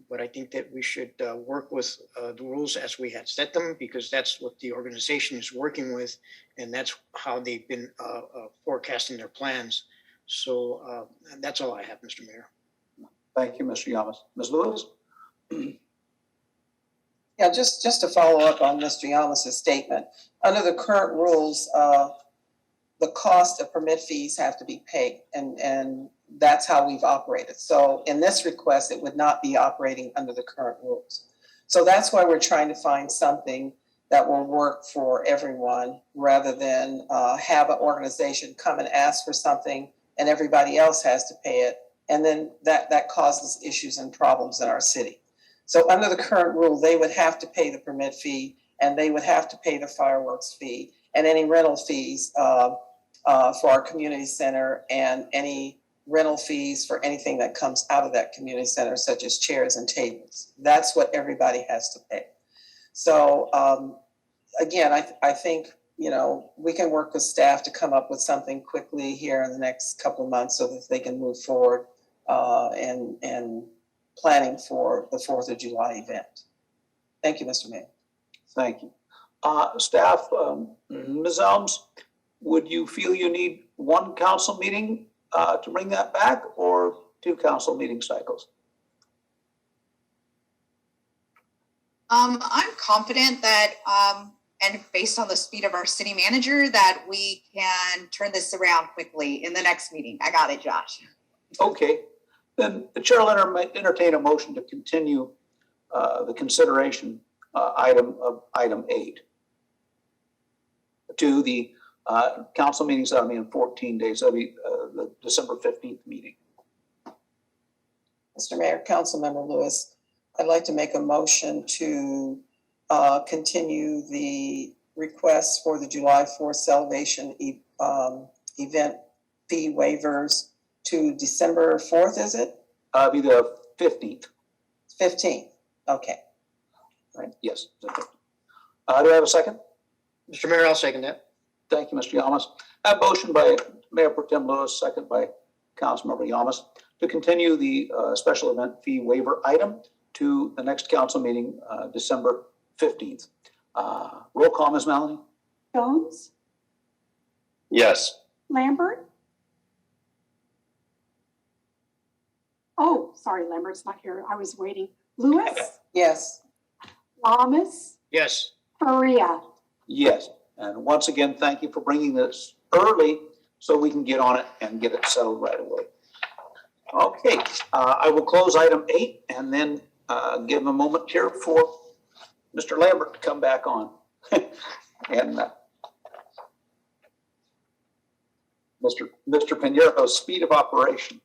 but I think that we should work with the rules as we had set them, because that's what the organization is working with, and that's how they've been forecasting their plans. So that's all I have, Mr. Mayor. Thank you, Mr. Yamas. Ms. Lewis? Yeah, just to follow up on Mr. Yamas's statement, under the current rules, the cost of permit fees have to be paid, and that's how we've operated. So in this request, it would not be operating under the current rules. So that's why we're trying to find something that will work for everyone, rather than have an organization come and ask for something and everybody else has to pay it, and then that causes issues and problems in our city. So under the current rule, they would have to pay the permit fee, and they would have to pay the fireworks fee and any rental fees for our community center, and any rental fees for anything that comes out of that community center, such as chairs and tables. That's what everybody has to pay. So again, I think, we can work with staff to come up with something quickly here in the next couple of months so that they can move forward and planning for the 4th of July event. Thank you, Mr. Mayor. Thank you. Staff, Ms. Elms, would you feel you need one council meeting to bring that back, or 2 council meeting cycles? I'm confident that, and based on the speed of our city manager, that we can turn this around quickly in the next meeting. I got it, Josh. Okay, then the chair will entertain a motion to continue the consideration item 8 to the council meetings. That'll be in 14 days. That'll be the December 15th meeting. Mr. Mayor, Councilmember Lewis, I'd like to make a motion to continue the request for the July 4th celebration event fee waivers to December 4th, is it? Be the 15th. 15th, okay. Right. Yes. The 15th. Do I have a second? Mr. Mayor, I'll second that. Thank you, Mr. Yamas. I have motion by Mayor Pro Tem Lewis, second by Councilmember Yamas, to continue the special event fee waiver item to the next council meeting, December 15th. Roll call, Ms. Melanie? Jones, Yes. Lambert? Oh, sorry, Lambert's not here. I was waiting. Lewis, Yes. Lamas, Yes. Faria. Yes. And once again, thank you for bringing this early so we can get on it and get it settled right away. Okay, I will close item 8 and then give a moment here for Mr. Lambert to come back on. And Mr. Pinero's speed of operation.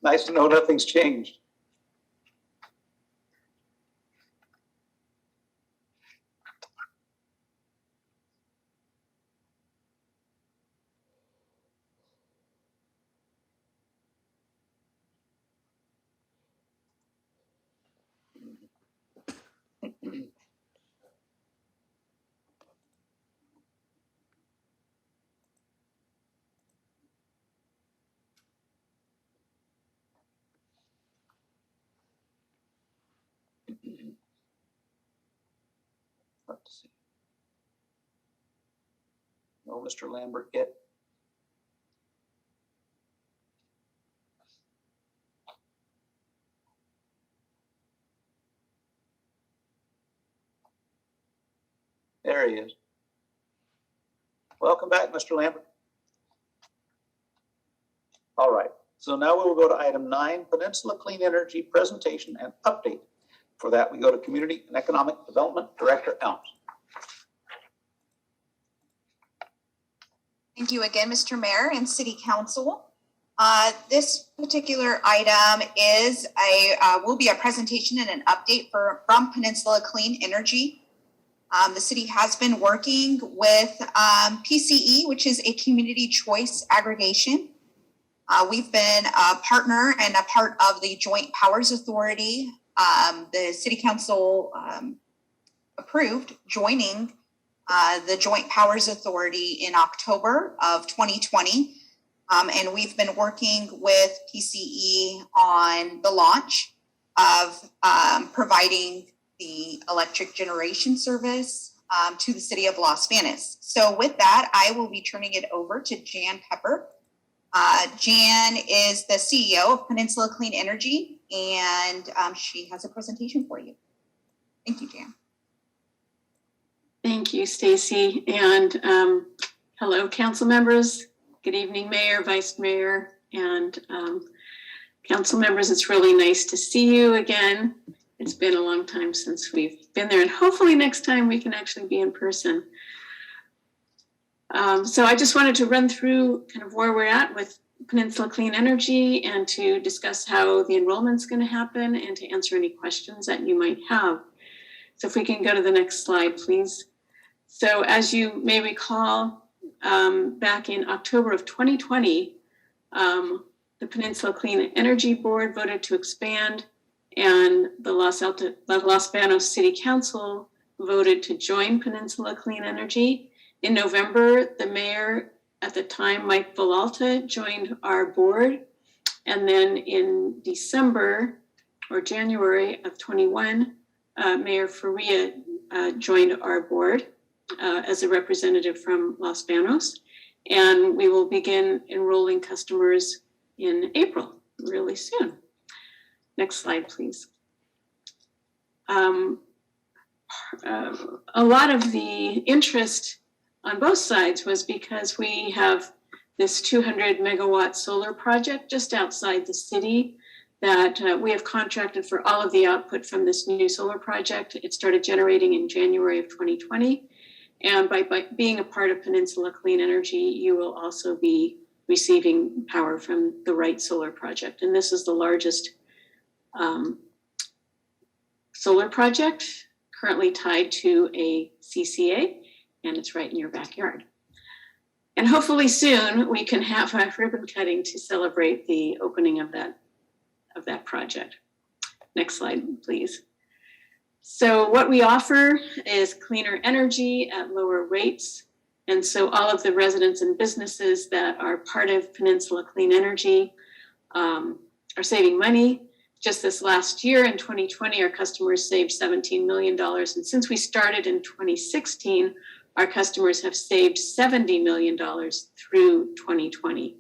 Nice to know nothing's changed. Let's see. No, Mr. Lambert yet. There he is. Welcome back, Mr. Lambert. All right, so now we will go to item 9, Peninsula Clean Energy Presentation and Update. For that, we go to Community and Economic Development Director Elms. Thank you again, Mr. Mayor and City Council. This particular item is will be a presentation and an update from Peninsula Clean Energy. The city has been working with PCE, which is a community choice aggregation. We've been a partner and a part of the Joint Powers Authority. The City Council approved joining the Joint Powers Authority in October of 2020. And we've been working with PCE on the launch of providing the electric generation service to the city of Los Banos. So with that, I will be turning it over to Jan Pepper. Jan is the CEO of Peninsula Clean Energy, and she has a presentation for you. Thank you, Jan. Thank you, Stacy, and hello, council members. Good evening, Mayor, Vice Mayor, and council members. It's really nice to see you again. It's been a long time since we've been there, and hopefully next time we can actually be in person. So I just wanted to run through kind of where we're at with Peninsula Clean Energy and to discuss how the enrollment's going to happen and to answer any questions that you might have. So if we can go to the next slide, please. So as you may recall, back in October of 2020, the Peninsula Clean Energy Board voted to expand, and the Los Banos City Council voted to join Peninsula Clean Energy. In November, the mayor at the time, Mike Villalta, joined our board. And then in December or January of 21, Mayor Faria joined our board as a representative from Los Banos. And we will begin enrolling customers in April, really soon. Next slide, please. A lot of the interest on both sides was because we have this 200 megawatt solar project just outside the city that we have contracted for all of the output from this new solar project. It started generating in January of 2020. And by being a part of Peninsula Clean Energy, you will also be receiving power from the Wright Solar Project. And this is the largest solar project currently tied to a CCA, and it's right in your backyard. And hopefully soon we can have a ribbon cutting to celebrate the opening of that project. Next slide, please. So what we offer is cleaner energy at lower rates. And so all of the residents and businesses that are part of Peninsula Clean Energy are saving money. Just this last year in 2020, our customers saved $17 million. And since we started in 2016, our customers have saved $70 million through 2020.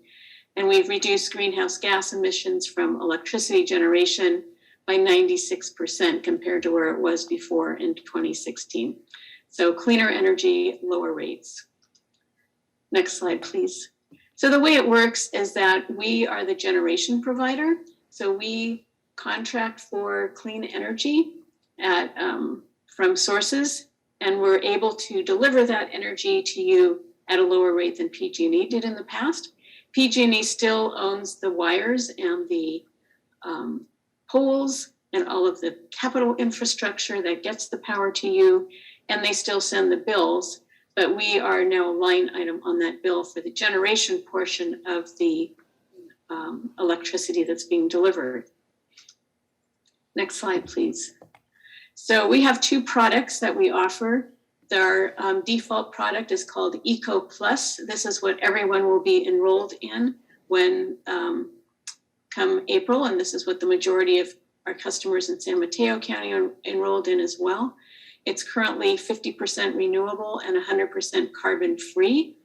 And we've reduced greenhouse gas emissions from electricity generation by 96% compared to where it was before in 2016. So cleaner energy, lower rates. Next slide, please. So the way it works is that we are the generation provider. So we contract for clean energy at, from sources, and we're able to deliver that energy to you at a lower rate than PG&E did in the past. PG&E still owns the wires and the poles and all of the capital infrastructure that gets the power to you, and they still send the bills, but we are now a line item on that bill for the generation portion of the electricity that's being delivered. Next slide, please. So we have two products that we offer. Our default product is called Eco Plus. This is what everyone will be enrolled in when come April, and this is what the majority of our customers in San Mateo County are enrolled in as well. It's currently 50% renewable and 100% carbon free,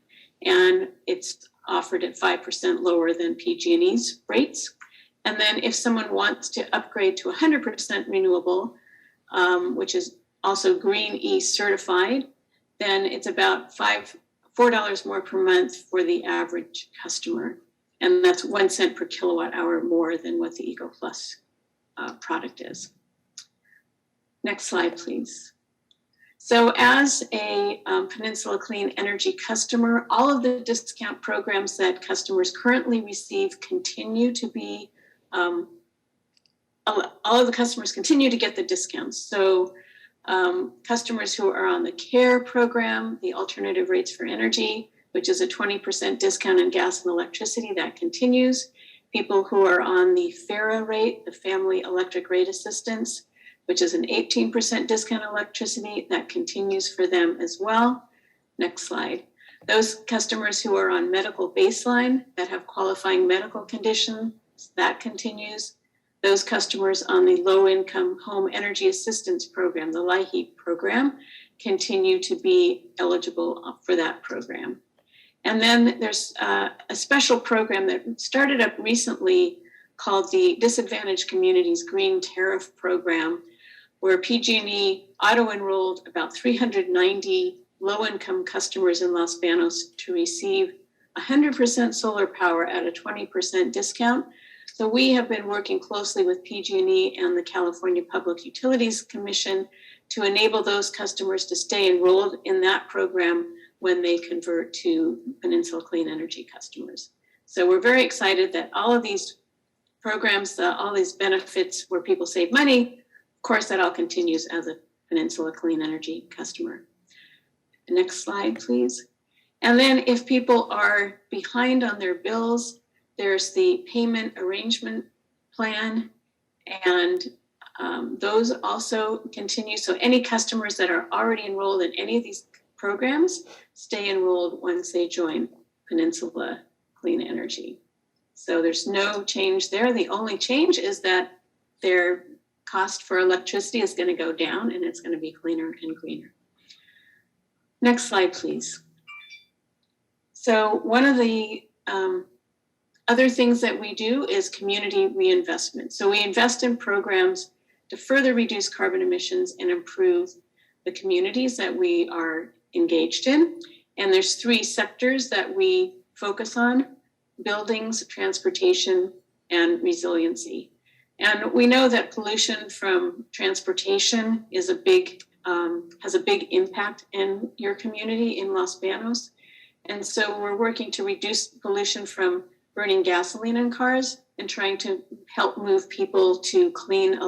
and it's offered at 5% lower than PG&E's rates. And then if someone wants to upgrade to 100% renewable, which is also Green E certified, then it's about $4 more per month for the average customer. And that's 1 cent per kilowatt hour more than what the Eco Plus product is. Next slide, please. So as a Peninsula Clean Energy customer, all of the discount programs that customers currently receive continue to be, all of the customers continue to get the discounts. So customers who are on the CARE program, the alternative rates for energy, which is a 20% discount on gas and electricity, that continues. People who are on the FARA rate, the Family Electric Rate Assistance, which is an 18% discount on electricity, that continues for them as well. Next slide. Those customers who are on medical baseline that have qualifying medical conditions, that continues. Those customers on the low-income home energy assistance program, the LIHEAP program, continue to be eligible for that program. And then there's a special program that started up recently called the Disadvantaged Communities Green Tariff Program, where PG&E auto-enrolled about 390 low-income customers in Los Banos to receive 100% solar power at a 20% discount. So we have been working closely with PG&E and the California Public Utilities Commission to enable those customers to stay enrolled in that program when they convert to Peninsula Clean Energy customers. So we're very excited that all of these programs, all these benefits where people save money, of course, that all continues as a Peninsula Clean Energy customer. Next slide, please. And then if people are behind on their bills, there's the payment arrangement plan, and those also continue. So any customers that are already enrolled in any of these programs stay enrolled once they join Peninsula Clean Energy. So there's no change there. The only change is that their cost for electricity is going to go down and it's going to be cleaner and greener. Next slide, please. So one of the other things that we do is community reinvestment. So we invest in programs to further reduce carbon emissions and improve the communities that we are engaged in. And there's 3 sectors that we focus on: buildings, transportation, and resiliency. And we know that pollution from transportation is has a big impact in your community in Los Banos. And so we're working to reduce pollution from burning gasoline in cars and trying to help move people to clean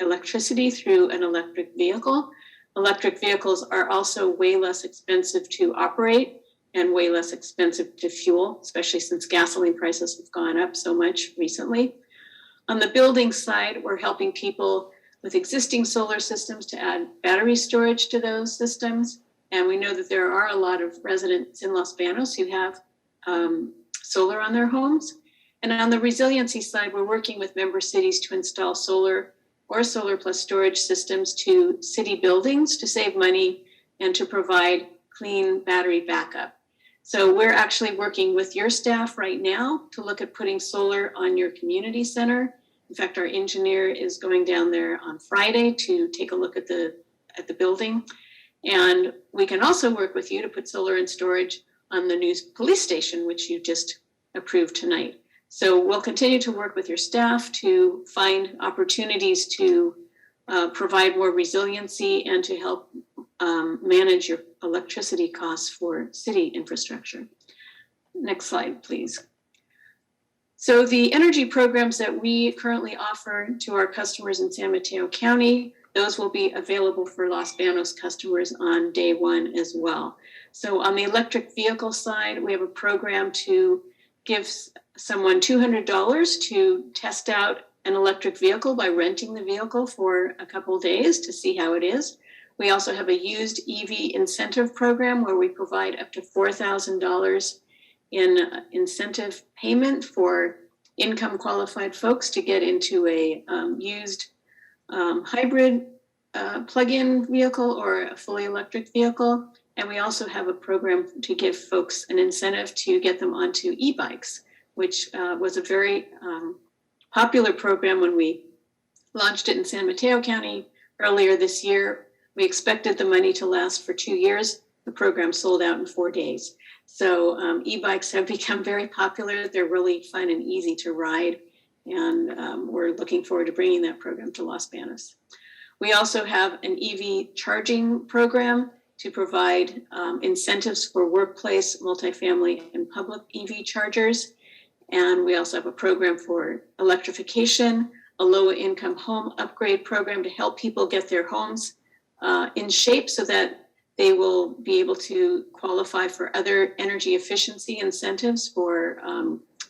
electricity through an electric vehicle. Electric vehicles are also way less expensive to operate and way less expensive to fuel, especially since gasoline prices have gone up so much recently. On the building side, we're helping people with existing solar systems to add battery storage to those systems. And we know that there are a lot of residents in Los Banos who have solar on their homes. And on the resiliency side, we're working with member cities to install solar or solar plus storage systems to city buildings to save money and to provide clean battery backup. So we're actually working with your staff right now to look at putting solar on your community center. In fact, our engineer is going down there on Friday to take a look at the building. And we can also work with you to put solar and storage on the new police station, which you just approved tonight. So we'll continue to work with your staff to find opportunities to provide more resiliency and to help manage your electricity costs for city infrastructure. Next slide, please. So the energy programs that we currently offer to our customers in San Mateo County, those will be available for Los Banos customers on day one as well. So on the electric vehicle side, we have a program to give someone $200 to test out an electric vehicle by renting the vehicle for a couple of days to see how it is. We also have a used EV incentive program where we provide up to $4,000 in incentive payment for income qualified folks to get into a used hybrid plug-in vehicle or a fully electric vehicle. And we also have a program to give folks an incentive to get them onto e-bikes, which was a very popular program when we launched it in San Mateo County earlier this year. We expected the money to last for 2 years. The program sold out in 4 days. So e-bikes have become very popular. They're really fun and easy to ride. And we're looking forward to bringing that program to Los Banos. We also have an EV charging program to provide incentives for workplace, multifamily, and public EV chargers. And we also have a program for electrification, a low-income home upgrade program to help people get their homes in shape so that they will be able to qualify for other energy efficiency incentives for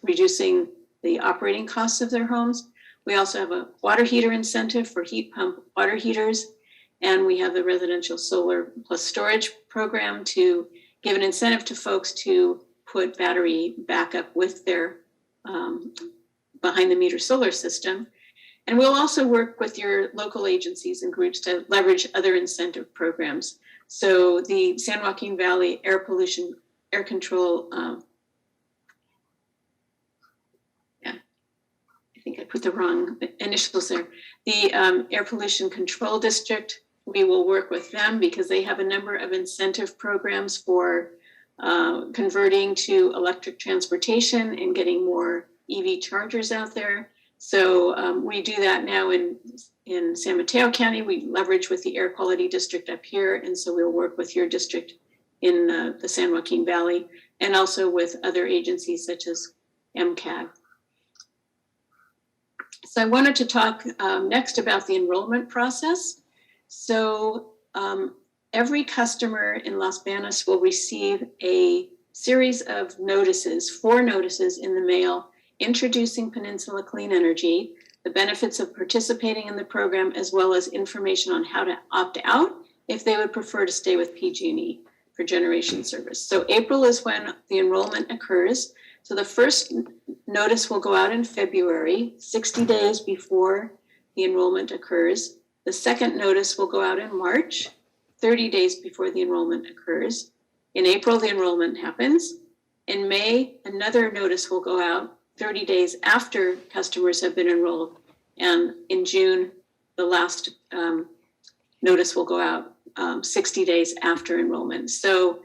reducing the operating costs of their homes. We also have a water heater incentive for heat pump water heaters. And we have the residential solar plus storage program to give an incentive to folks to put battery backup with their behind the meter solar system. And we'll also work with your local agencies and groups to leverage other incentive programs. So the San Joaquin Valley Air Control, I think I put the wrong initials there. The Air Pollution Control District, we will work with them because they have a number of incentive programs for converting to electric transportation and getting more EV chargers out there. So we do that now in San Mateo County. We leverage with the Air Quality District up here. And so we'll work with your district in the San Joaquin Valley and also with other agencies such as MCAG. So I wanted to talk next about the enrollment process. So every customer in Los Banos will receive a series of notices, 4 notices in the mail introducing Peninsula Clean Energy, the benefits of participating in the program, as well as information on how to opt out if they would prefer to stay with PG&E for generation service. So April is when the enrollment occurs. So the first notice will go out in February, 60 days before the enrollment occurs. The second notice will go out in March, 30 days before the enrollment occurs. In April, the enrollment happens. In May, another notice will go out 30 days after customers have been enrolled. And in June, the last notice will go out 60 days after enrollment. So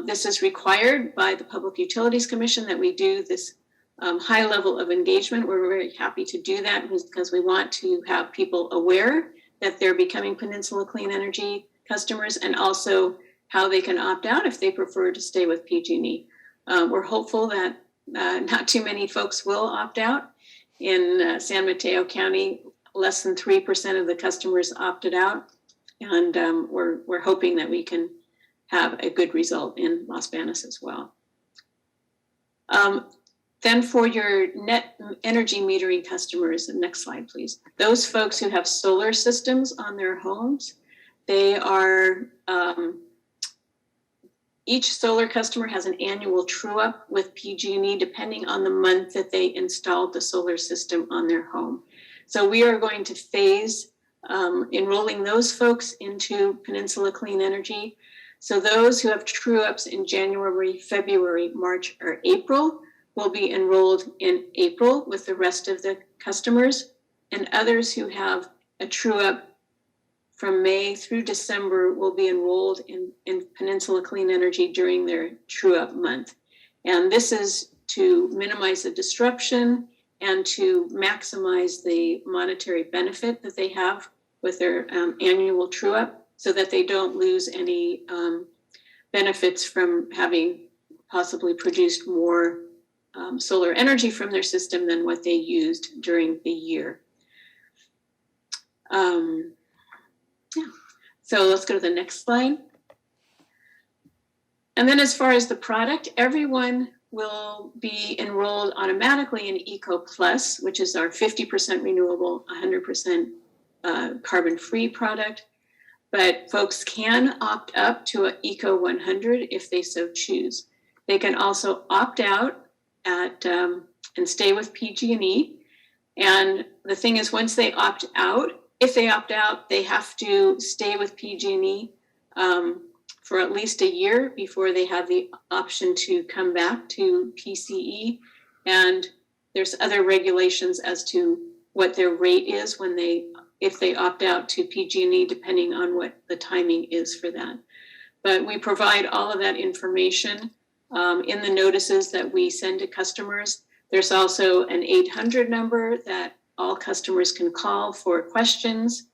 this is required by the Public Utilities Commission that we do this high level of engagement. We're very happy to do that because we want to have people aware that they're becoming Peninsula Clean Energy customers and also how they can opt out if they prefer to stay with PG&E. We're hopeful that not too many folks will opt out. In San Mateo County, less than 3% of the customers opted out. And we're hoping that we can have a good result in Los Banos as well. Then for your net energy metering customers, the next slide, please. Those folks who have solar systems on their homes, they are, each solar customer has an annual true-up with PG&E depending on the month that they installed the solar system on their home. So we are going to phase enrolling those folks into Peninsula Clean Energy. So those who have true-ups in January, February, March, or April will be enrolled in April with the rest of the customers, and others who have a true-up from May through December will be enrolled in Peninsula Clean Energy during their true-up month. And this is to minimize the disruption and to maximize the monetary benefit that they have with their annual true-up so that they don't lose any benefits from having possibly produced more solar energy from their system than what they used during the year. Yeah. So let's go to the next slide. And then as far as the product, everyone will be enrolled automatically in Eco Plus, which is our 50% renewable, 100% carbon-free product. But folks can opt up to an Eco 100 if they so choose. They can also opt out at and stay with PG&E. And the thing is, once they opt out, if they opt out, they have to stay with PG&E for at least a year before they have the option to come back to PCE. And there's other regulations as to what their rate is when if they opt out to PG&E, depending on what the timing is for that. But we provide all of that information in the notices that we send to customers. There's also an 800 number that all customers can call for questions.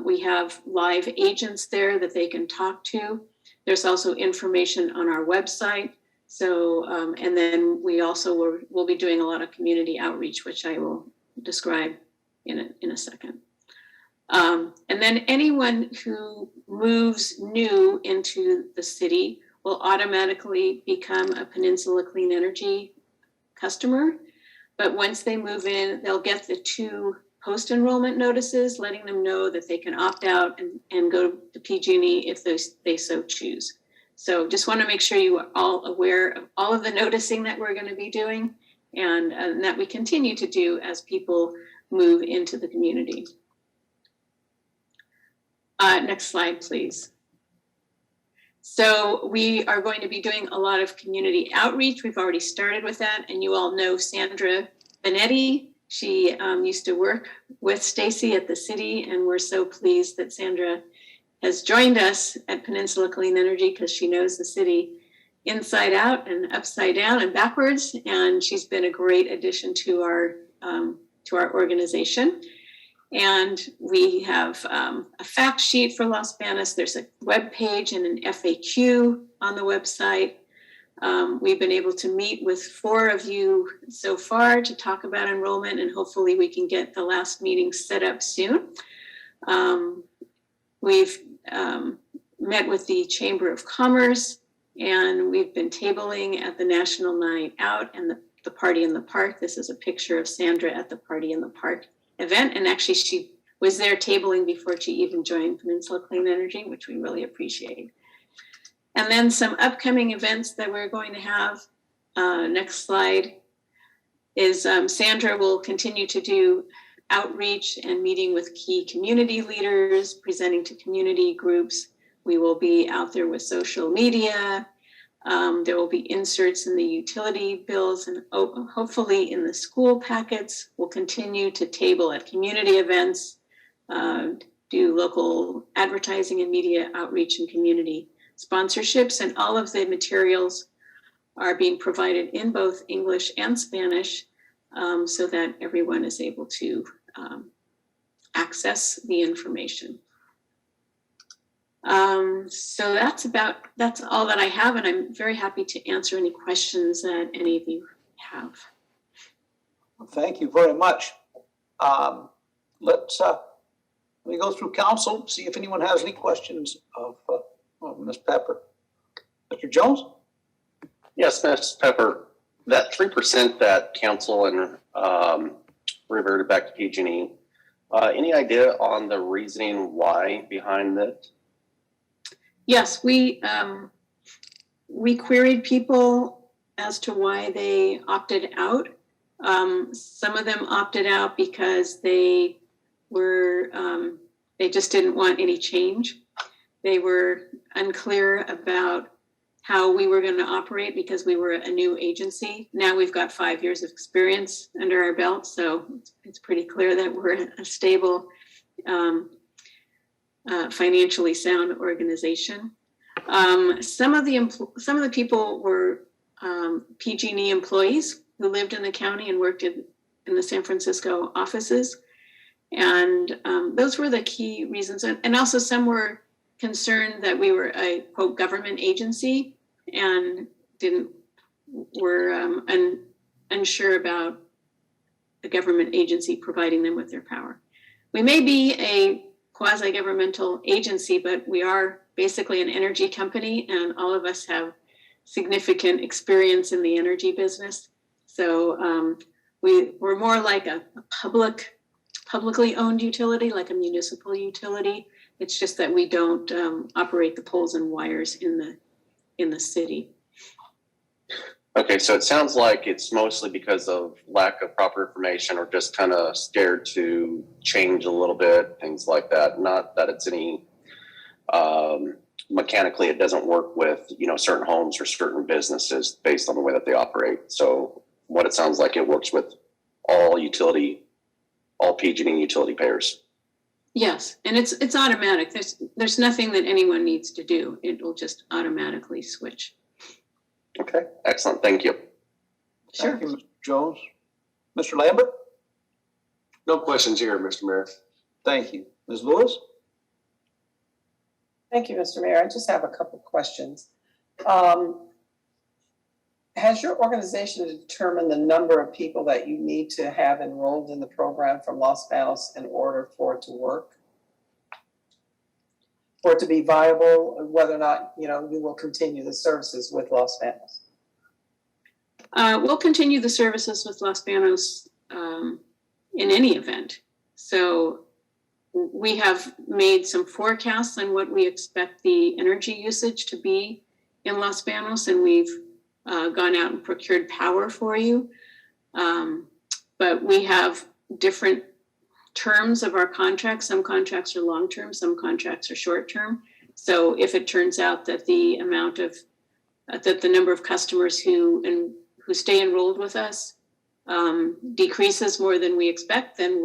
We have live agents there that they can talk to. There's also information on our website. So, and then we also will be doing a lot of community outreach, which I will describe in a second. And then anyone who moves new into the city will automatically become a Peninsula Clean Energy customer. But once they move in, they'll get the 2 post-enrollment notices letting them know that they can opt out and go to PG&E if they so choose. So just want to make sure you are all aware of all of the noticing that we're going to be doing and that we continue to do as people move into the community. Next slide, please. So we are going to be doing a lot of community outreach. We've already started with that, and you all know Sandra Benetti. She used to work with Stacy at the city, and we're so pleased that Sandra has joined us at Peninsula Clean Energy because she knows the city inside out and upside down and backwards, and she's been a great addition to our organization. And we have a fact sheet for Los Banos. There's a web page and an FAQ on the website. We've been able to meet with 4 of you so far to talk about enrollment, and hopefully we can get the last meeting set up soon. We've met with the Chamber of Commerce, and we've been tabling at the National Night Out and the Party in the Park. This is a picture of Sandra at the Party in the Park event, and actually she was there tabling before she even joined Peninsula Clean Energy, which we really appreciate. And then some upcoming events that we're going to have. Next slide is Sandra will continue to do outreach and meeting with key community leaders, presenting to community groups. We will be out there with social media. There will be inserts in the utility bills and hopefully in the school packets. We'll continue to table at community events, do local advertising and media outreach and community sponsorships, and all of the materials are being provided in both English and Spanish so that everyone is able to access the information. So that's all that I have, and I'm very happy to answer any questions that any of you have. Well, thank you very much. Let me go through council, see if anyone has any questions of Ms. Pepper. Mr. Jones? Yes, Ms. Pepper. That 3% that council and reverted back to PG&E, any idea on the reasoning why behind that? Yes, we queried people as to why they opted out. Some of them opted out because they were, they just didn't want any change. They were unclear about how we were going to operate because we were a new agency. Now we've got 5 years of experience under our belt, so it's pretty clear that we're a stable, financially sound organization. Some of the people were PG&E employees who lived in the county and worked in the San Francisco offices, and those were the key reasons. And also some were concerned that we were a quote government agency and were unsure about the government agency providing them with their power. We may be a quasi-governmental agency, but we are basically an energy company, and all of us have significant experience in the energy business. So we're more like a publicly owned utility, like a municipal utility. It's just that we don't operate the poles and wires in the city. Okay, so it sounds like it's mostly because of lack of proper information or just kind of scared to change a little bit, things like that. Not that it's any mechanically it doesn't work with, you know, certain homes or certain businesses based on the way that they operate. So what it sounds like, it works with all PG&E utility payers. Yes, and it's automatic. There's nothing that anyone needs to do. It will just automatically switch. Okay, excellent. Thank you. Sure. Thank you, Mr. Jones. Mr. Lambert? No questions here, Mr. Mayor. Thank you. Ms. Lewis? Thank you, Mr. Mayor. I just have a couple of questions. Has your organization determined the number of people that you need to have enrolled in the program from Los Banos in order for it to work? For it to be viable, whether or not, you know, you will continue the services with Los Banos? We'll continue the services with Los Banos in any event. So we have made some forecasts on what we expect the energy usage to be in Los Banos, and we've gone out and procured power for you. But we have different terms of our contracts. Some contracts are long-term, some contracts are short-term. So if it turns out that the amount of, that the number of customers who stay enrolled with us decreases more than we expect, then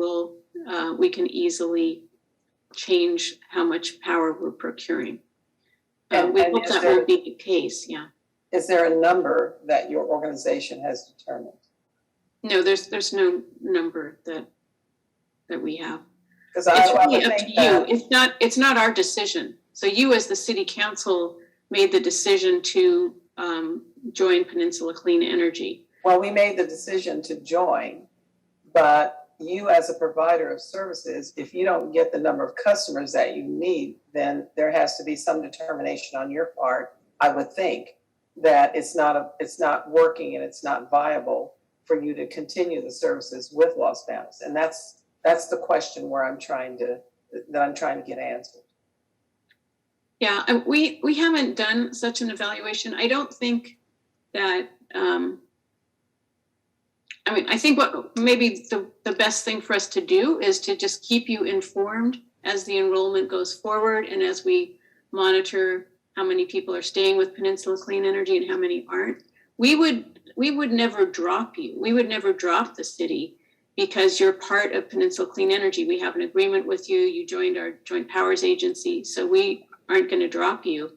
we can easily change how much power we're procuring. We hope that will be the case, yeah. Is there a number that your organization has determined? No, there's no number that we have. Because It's I really would up to think you. that It's not our decision. So you as the city council made the decision to join Peninsula Clean Energy. well, we made the decision to join, but you as a provider of services, if you don't get the number of customers that you need, then there has to be some determination on your part, I would think, that it's not working and it's not viable for you to continue the services with Los Banos. And that's the question where I'm trying to get answered. Yeah, we haven't done such an evaluation. I don't think that, I think what maybe the best thing for us to do is to just keep you informed as the enrollment goes forward and as we monitor how many people are staying with Peninsula Clean Energy and how many aren't. We would never drop you. We would never drop the city because you're part of Peninsula Clean Energy. We have an agreement with you. You joined our Joint Powers Agency, so we aren't going to drop you.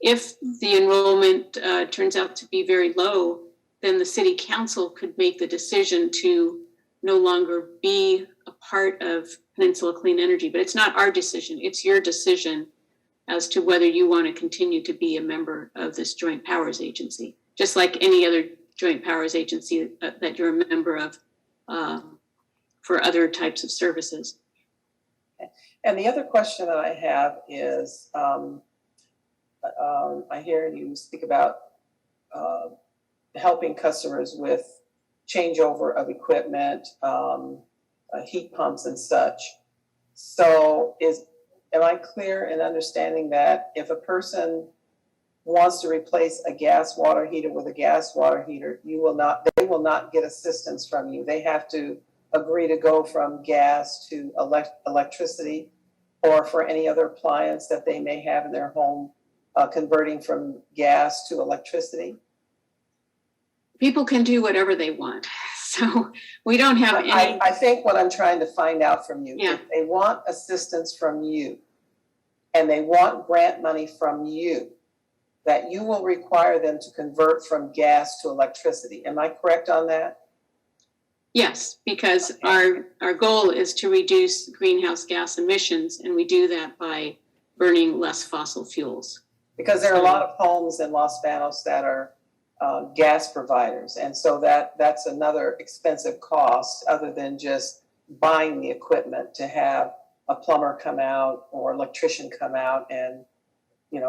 If the enrollment turns out to be very low, then the city council could make the decision to no longer be a part of Peninsula Clean Energy. But it's not our decision. It's your decision as to whether you want to continue to be a member of this Joint Powers Agency, just like any other Joint Powers Agency that you're a member of for other types of services. And the other question that I have is, I hear you speak about helping customers with changeover of equipment, heat pumps and such. So am I clear in understanding that if a person wants to replace a gas water heater with a gas water heater, they will not get assistance from you. They have to agree to go from gas to electricity, or for any other appliance that they may have in their home, converting from gas to electricity? People can do whatever they want. So we don't have any. I think what I'm trying to find out from you, Yeah. if they want assistance from you and they want grant money from you, that you will require them to convert from gas to electricity. Am I correct on that? Yes, because our goal is to reduce greenhouse gas emissions, and we do that by burning less fossil fuels. Because there are a lot of homes in Los Banos that are gas providers. And so that's another expensive cost other than just buying the equipment to have a plumber come out or electrician come out and,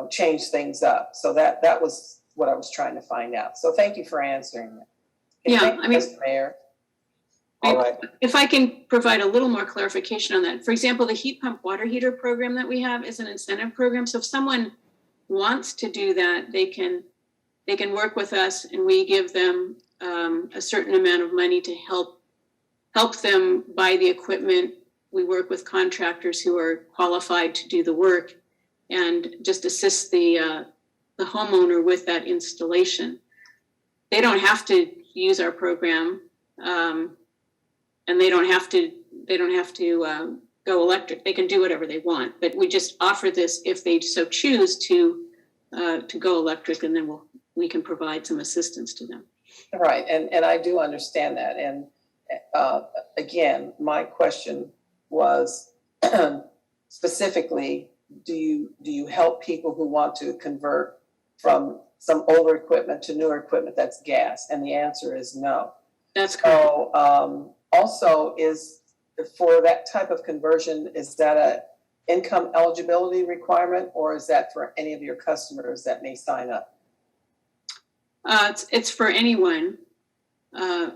change things up. So that was what I was trying to find out. So thank you for answering that. Okay, Yeah, thank you, I mean- Mr. Mayor. All right. If I can provide a little more clarification on that. For example, the heat pump water heater program that we have is an incentive program. So if someone wants to do that, they can work with us, and we give them a certain amount of money to help them buy the equipment. We work with contractors who are qualified to do the work and just assist the homeowner with that installation. They don't have to use our program, and they don't have to go electric. They can do whatever they want, but we just offer this if they so choose to go electric, and then we can provide some assistance to them. Right, and I do understand that. And again, my question was specifically, do you help people who want to convert from some older equipment to newer equipment that's gas? And the answer is no. That's correct. So also, is for that type of conversion, is that a income eligibility requirement, or is that for any of your customers that may sign up? It's for anyone.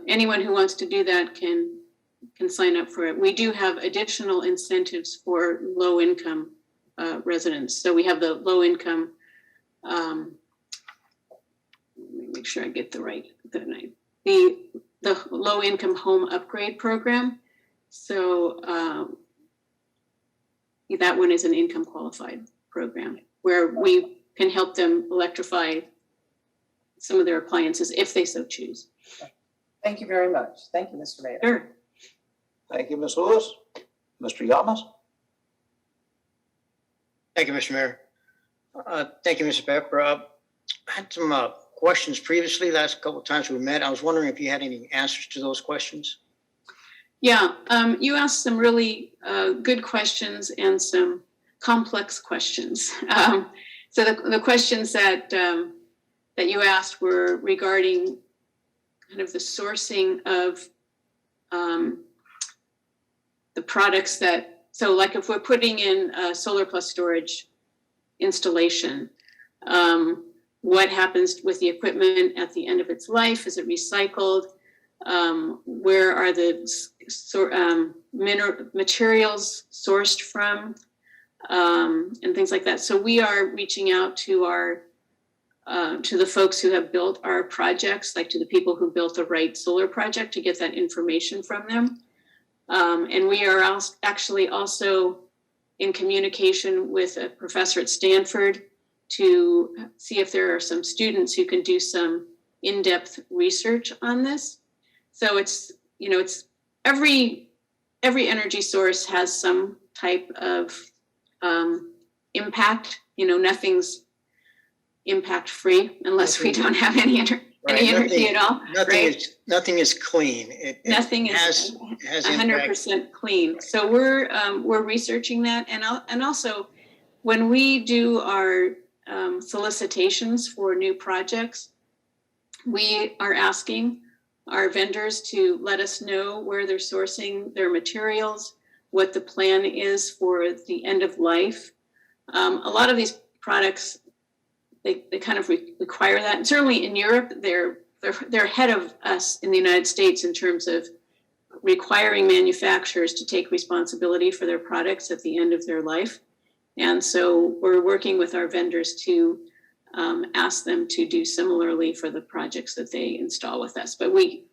Anyone who wants to do that can sign up for it. We do have additional incentives for low income residents. So we have the low income. Let me make sure I get the low income home upgrade program. So that one is an income qualified program where we can help them electrify some of their appliances if they so choose. Thank you very much. Thank you, Mr. Mayor. Sure. Thank you, Ms. Lewis. Mr. Yamas? Thank you, Mr. Mayor. Thank you, Mr. Pepper. I had some questions previously, last couple of times we met. I was wondering if you had any answers to those questions. Yeah, you asked some really good questions and some complex questions. So the questions that you asked were regarding kind of the sourcing of the products so like if we're putting in a solar plus storage installation, what happens with the equipment at the end of its life? Is it recycled? Where are the materials sourced from? And things like that. So we are reaching out to to the folks who have built our projects, like to the people who built the right solar project, to get that information from them. And we are actually also in communication with a professor at Stanford to see if there are some students who can do some in-depth research on this. So it's every energy source has some type of impact. Nothing's impact free unless we don't have any energy at all. Nothing is clean. Nothing is 100% clean. So we're researching that, and also when we do our solicitations for new projects, we are asking our vendors to let us know where they're sourcing their materials, what the plan is for the end of life. A lot of these products, they kind of require that. And certainly in Europe, they're they're ahead of us in the United States in terms of requiring manufacturers to take responsibility for their products at the end of their life. And so we're working with our vendors to ask them to do similarly for the projects that they install with us. But we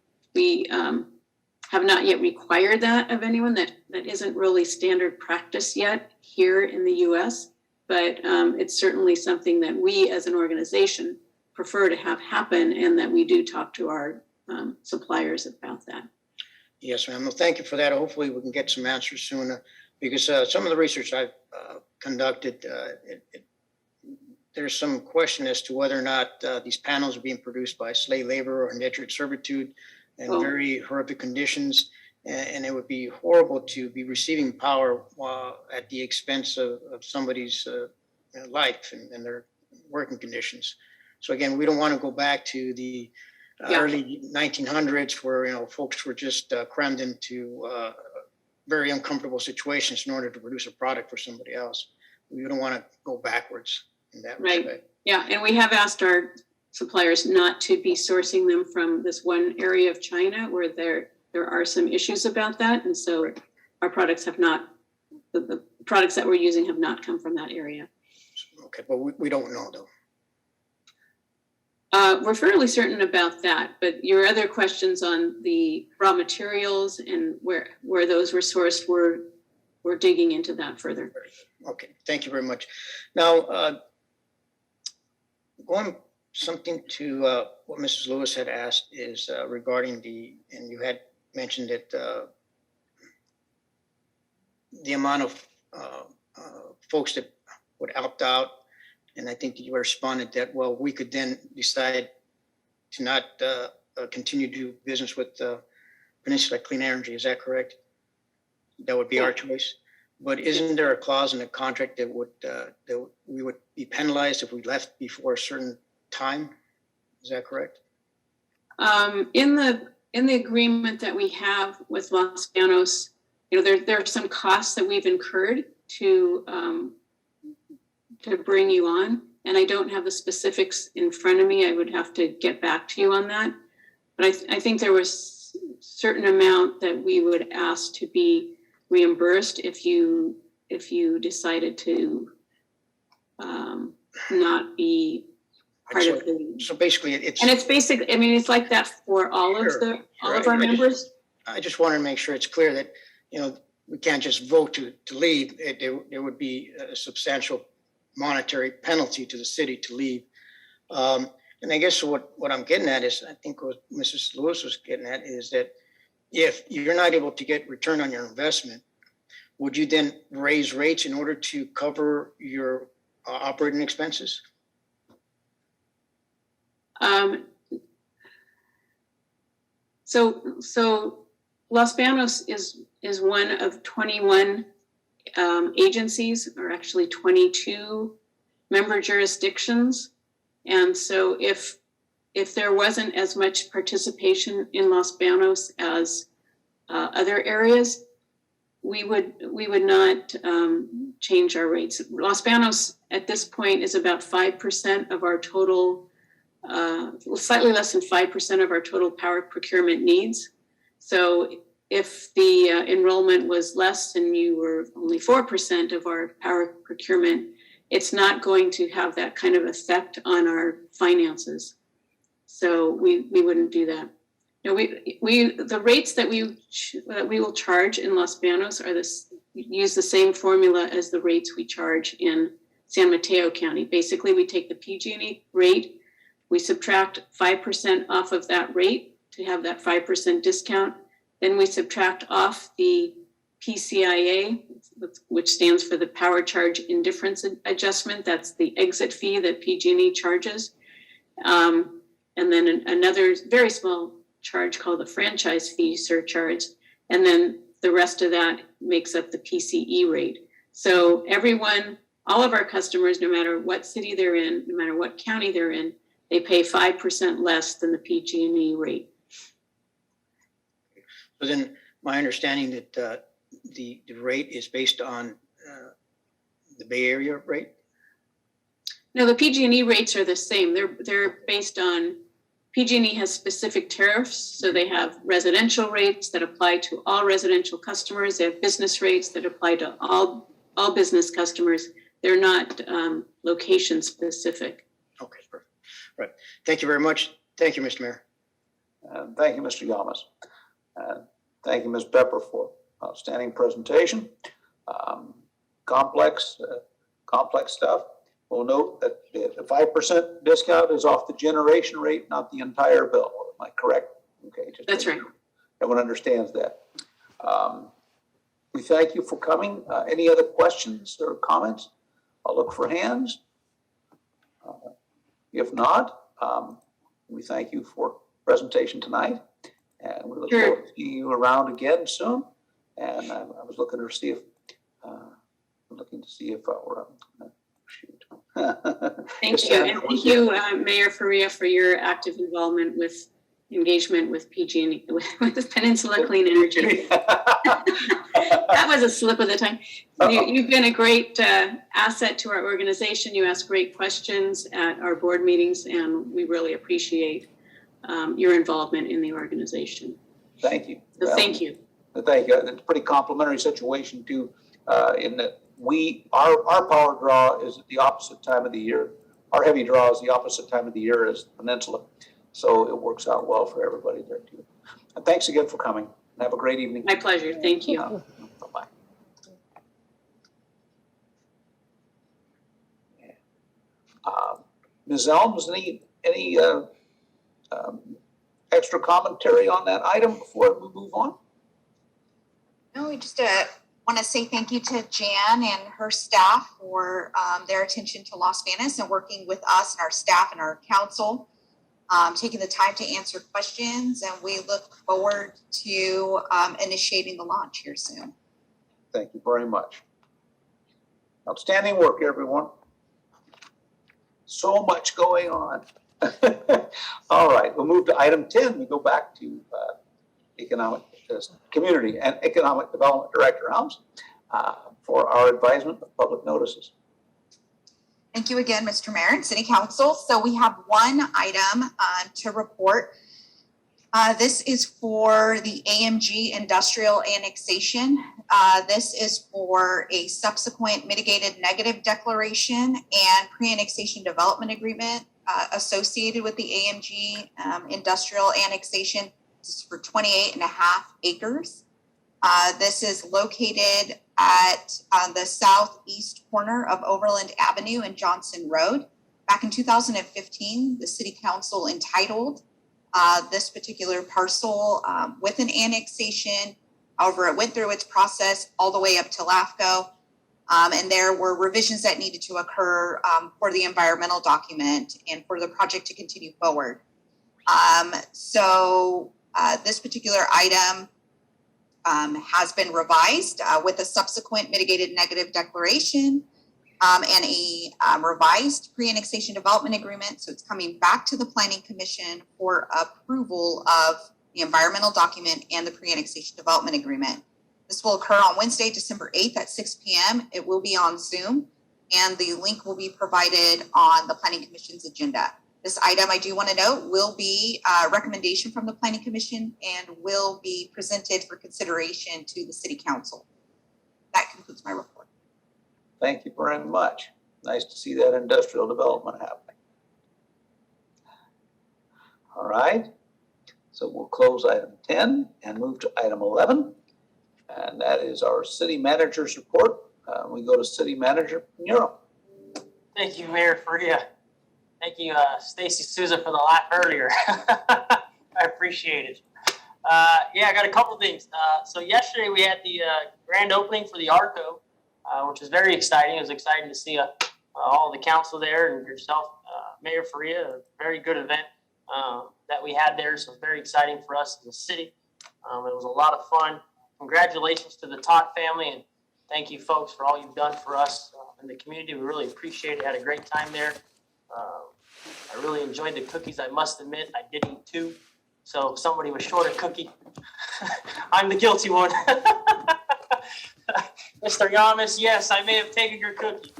have not yet required that of anyone. That isn't really standard practice yet here in the US, but it's certainly something that we as an organization prefer to have happen, and that we do talk to our suppliers about that. Yes, ma'am. Well, thank you for that. Hopefully we can get some answers soon, because some of the research I've conducted, there's some question as to whether or not these panels are being produced by slave labor or indentured servitude and very horrific conditions. And it would be horrible to be receiving power at the expense of somebody's life and their working conditions. So again, we don't want to go back to the early 1900s where, folks were just crammed into very uncomfortable situations in order to produce a product for somebody else. We don't want to go backwards in that respect. Yeah, and we have asked our suppliers not to be sourcing them from this one area of China where there are some issues about that. And so our products have not, the products that we're using have not come from that area. Okay, but we don't know though. We're fairly certain about that, but your other questions on the raw materials and where those were sourced, we're digging into that further. Okay, thank you very much. Now, going something to what Mrs. Lewis had asked is regarding and you had mentioned that the amount of folks that would opt out. And I think you responded that, well, we could then decide to not continue to do business with Peninsula Clean Energy. Is that correct? That would be our choice. But isn't there a clause in the contract that we would be penalized if we left before a certain time? Is that correct? In the agreement that we have with Los Banos, there are some costs that we've incurred to bring you on, and I don't have the specifics in front of me. I would have to get back to you on that. But I think there was a certain amount that we would ask to be reimbursed if you decided to not be part of the. So basically, it's. And it's basic. I mean, it's like that for all of our members. I just wanted to make sure it's clear that we can't just vote to leave. There would be a substantial monetary penalty to the city to leave. And I guess what I'm getting at is, I think what Mrs. Lewis was getting at is that if you're not able to get return on your investment, would you then raise rates in order to cover your operating expenses? So Los Banos is one of 21 agencies, or actually 22 member jurisdictions. And so if there wasn't as much participation in Los Banos as other areas, we would not change our rates. Los Banos at this point is about 5% of our total, slightly less than 5% of our total power procurement needs. So if the enrollment was less and you were only 4% of our power procurement, it's not going to have that kind of effect on our finances. So we wouldn't do that. The rates that we will charge in Los Banos use the same formula as the rates we charge in San Mateo County. Basically, we take the PG&E rate, we subtract 5% off of that rate to have that 5% discount. Then we subtract off the PCIA, which stands for the Power Charge Indifference Adjustment. That's the exit fee that PG&E charges. And then another very small charge called the franchise fee surcharge. And then the rest of that makes up the PCE rate. So all of our customers, no matter what city they're in, no matter what county they're in, they pay 5% less than the PG&E rate. So then my understanding that the rate is based on the Bay Area rate? No, the PG&E rates are the same. They're based on PG&E has specific tariffs, so they have residential rates that apply to all residential customers. They have business rates that apply to all business customers. They're not location specific. Okay, perfect. Right. Thank you very much. Thank you, Mr. Mayor. Thank you, Mr. Yamas. Thank you, Ms. Pepper, for outstanding presentation. Complex stuff. We'll note that the 5% discount is off the generation rate, not the entire bill. Am I correct? Okay. That's right. Everyone understands that. We thank you for coming. Any other questions or comments? I'll look for hands. If not, we thank you for presentation tonight, and we look forward to seeing you around again soon. And I was looking to see if we're shoot. Thank you, and thank you, Mayor Faria, for your active involvement with engagement with PG&E, with Peninsula Clean Energy. That was a slip of the tongue. You've been a great asset to our organization. You ask great questions at our board meetings, and we really appreciate your involvement in the organization. Thank you. So thank you. Thank you. It's a pretty complimentary situation too, in that our power draw is at the opposite time of the year. Our heavy draw is the opposite time of the year as Peninsula. So it works out well for everybody there too. And thanks again for coming. Have a great evening. My pleasure. Thank you. Bye-bye. Ms. Elms, any extra commentary on that item before we move on? No, we just want to say thank you to Jan and her staff for their attention to Las Banos and working with us and our staff and our council, taking the time to answer questions, and we look forward to initiating the launch here soon. Thank you very much. Outstanding work, everyone. So much going on. All right, we'll move to item 10. We go back to Community and Economic Development Director Helms for our advisement of public notices. Thank you again, Mr. Mayor and City Council. So we have one item to report. This is for the Amg Industrial Annexation. This is for a subsequent mitigated negative declaration and pre-annexation development agreement associated with the Amg Industrial Annexation. This is for 28.5 acres. This is located at the southeast corner of Overland Avenue and Johnson Road. Back in 2015, the City Council entitled this particular parcel with an annexation. However, it went through its process all the way up to LAFCO, and there were revisions that needed to occur for the environmental document and for the project to continue forward. This particular item has been revised with a subsequent mitigated negative declaration and a revised pre-annexation development agreement. So it's coming back to the Planning Commission for approval of the environmental document and the pre-annexation development agreement. This will occur on Wednesday, December 8th at 6 p.m. It will be on Zoom, and the link will be provided on the Planning Commission's agenda. This item, I do want to note, will be a recommendation from the Planning Commission and will be presented for consideration to the City Council. That concludes my report. Thank you very much. Nice to see that industrial development happening. All right. So we'll close item 10 and move to item 11. And that is our city manager's report. We go to City Manager Nero. Thank you, Mayor Faria. Thank you, Stacy Souza, for the laugh earlier. I appreciate it. Yeah, I got a couple things. So yesterday we had the grand opening for the ARCO, which was very exciting. It was exciting to see all the council there and yourself, Mayor Faria. A very good event that we had there. So very exciting for us as a city. It was a lot of fun. Congratulations to the Todd family, and thank you folks for all you've done for us in the community. We really appreciate it. Had a great time there. I really enjoyed the cookies. I must admit, I did eat 2. So if somebody was short a cookie, I'm the guilty one. Mr. Yamas, yes, I may have taken your cookie.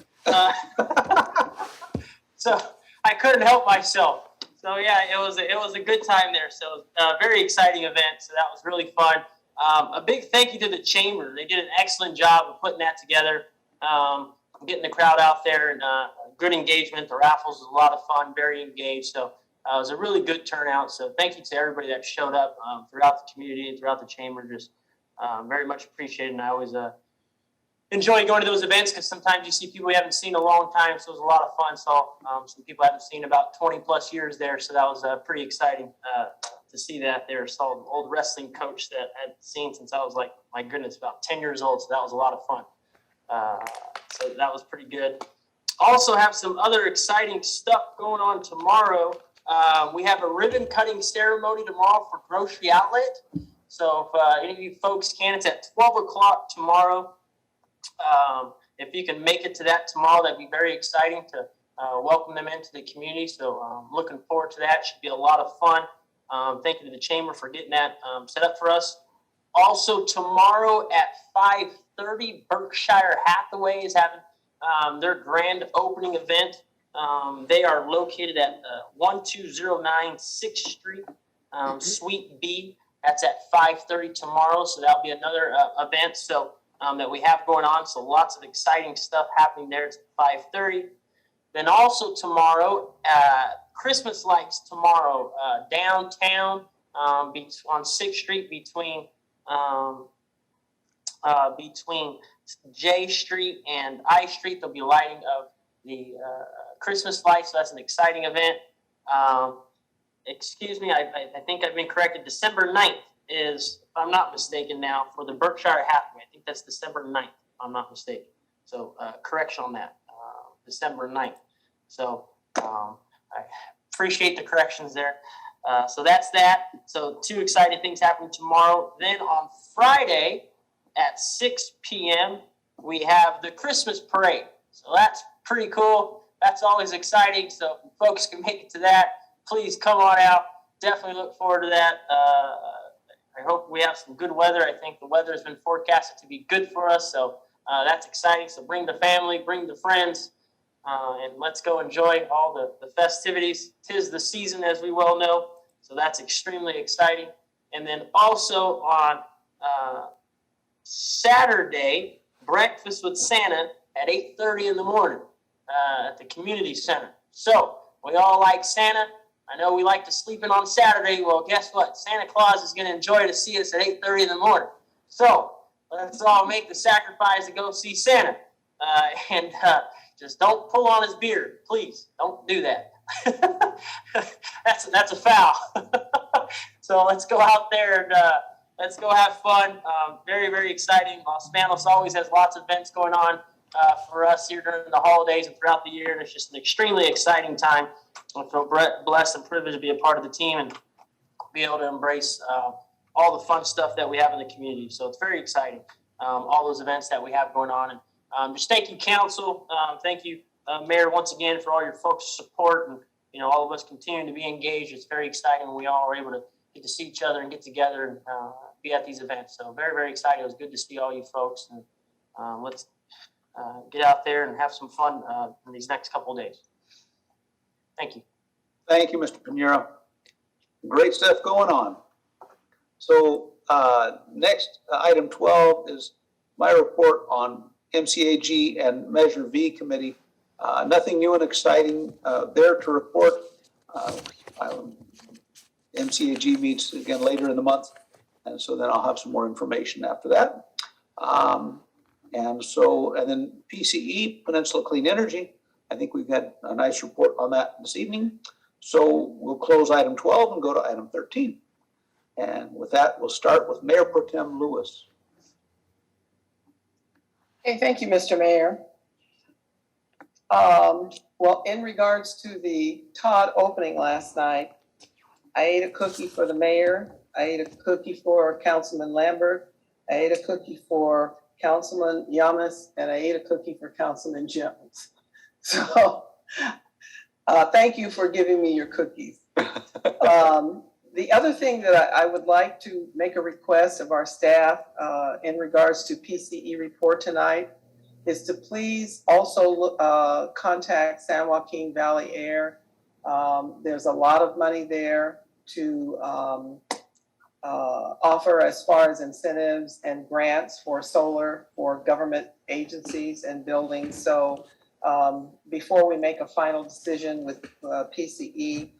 So I couldn't help myself. So yeah, it was a good time there. So very exciting event. So that was really fun. A big thank you to the chamber. They did an excellent job of putting that together, getting the crowd out there, and good engagement. The raffles was a lot of fun, very engaged. So it was a really good turnout. So thank you to everybody that showed up throughout the community and throughout the chamber. Just very much appreciated. And I always enjoy going to those events because sometimes you see people you haven't seen in a long time. So it was a lot of fun. So some people I haven't seen about 20 plus years there. So that was pretty exciting to see that there. Saw an old wrestling coach that I'd seen since I was like, my goodness, about 10 years old. So that was a lot of fun. So that was pretty good. Also have some other exciting stuff going on tomorrow. We have a ribbon cutting ceremony tomorrow for Grocery Outlet. So if any of you folks can, it's at 12 o'clock tomorrow. If you can make it to that tomorrow, that'd be very exciting to welcome them into the community. So looking forward to that. Should be a lot of fun. Thank you to the chamber for getting that set up for us. Also tomorrow at 5:30, Berkshire Hathaway is having their grand opening event. They are located at 1209 6th Street, Suite B. That's at 5:30 tomorrow. So that'll be another event that we have going on. So lots of exciting stuff happening there. It's at 5:30. Then also tomorrow, Christmas lights tomorrow downtown on 6th Street between J Street and I Street. There'll be lighting of the Christmas lights. So that's an exciting event. Excuse me, I think I've been corrected. December 9th is, if I'm not mistaken now, for the Berkshire Hathaway. I think that's December 9th, if I'm not mistaken. So correction on that, December 9th. So I appreciate the corrections there. So that's that. So 2 exciting things happening tomorrow. Then on Friday at 6 p.m., we have the Christmas parade. So that's pretty cool. That's always exciting. So if folks can make it to that, please come on out. Definitely look forward to that. I hope we have some good weather. I think the weather has been forecasted to be good for us. So that's exciting. So bring the family, bring the friends, and let's go enjoy all the festivities. 'Tis the season, as we well know. So that's extremely exciting. And then also on Saturday, breakfast with Santa at 8:30 in the morning at the community center. So we all like Santa. I know we like to sleep in on Saturday. Well, guess what? Santa Claus is going to enjoy to see us at 8:30 in the morning. So let's all make the sacrifice to go see Santa. And just don't pull on his beard. Please don't do that. That's a foul. So let's go out there and let's go have fun. Very, very exciting. Los Banos always has lots of events going on for us here during the holidays and throughout the year. And it's just an extremely exciting time. I feel blessed and privileged to be a part of the team and be able to embrace all the fun stuff that we have in the community. So it's very exciting, all those events that we have going on. And just thank you, council. Thank you, Mayor, once again, for all your folks' support and, all of us continuing to be engaged. It's very exciting when we all are able to get to see each other and get together and be at these events. So very, very exciting. It was good to see all you folks. And let's get out there and have some fun in these next couple of days. Thank you. Thank you, Mr. Pinheiro. Great stuff going on. So next, item 12 is my report on MCAG and Measure V Committee. Nothing new and exciting there to report. MCAG meets again later in the month, and so then I'll have some more information after that. And then PCE, Peninsula Clean Energy, I think we've had a nice report on that this evening. So we'll close item 12 and go to item 13. And with that, we'll start with Mayor Pro Tem Lewis. Hey, thank you, Mr. Mayor. Well, in regards to the Todd opening last night, I ate a cookie for the mayor. I ate a cookie for Councilman Lambert. I ate a cookie for Councilman Yamas, and I ate a cookie for Councilman Jones. So thank you for giving me your cookies. The other thing that I would like to make a request of our staff in regards to PCE report tonight is to please also contact San Joaquin Valley Air There's a lot of money there to offer as far as incentives and grants for solar for government agencies and buildings. So before we make a final decision with PCE,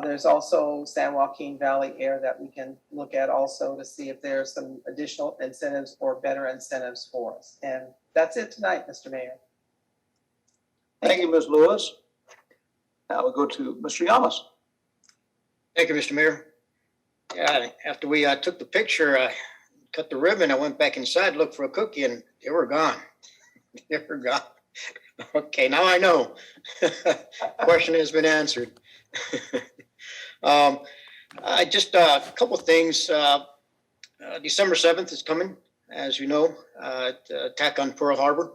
there's also San Joaquin Valley Air that we can look at also to see if there's some additional incentives or better incentives for us. And that's it tonight, Mr. Mayor. Thank you, Ms. Lewis. Now we'll go to Mr. Yamas. Thank you, Mr. Mayor. Yeah, after we took the picture, cut the ribbon, I went back inside, looked for a cookie, and they were gone. They were gone. Okay, now I know. Question has been answered. Just a couple things. December 7th is coming, as you know, attack on Pearl Harbor.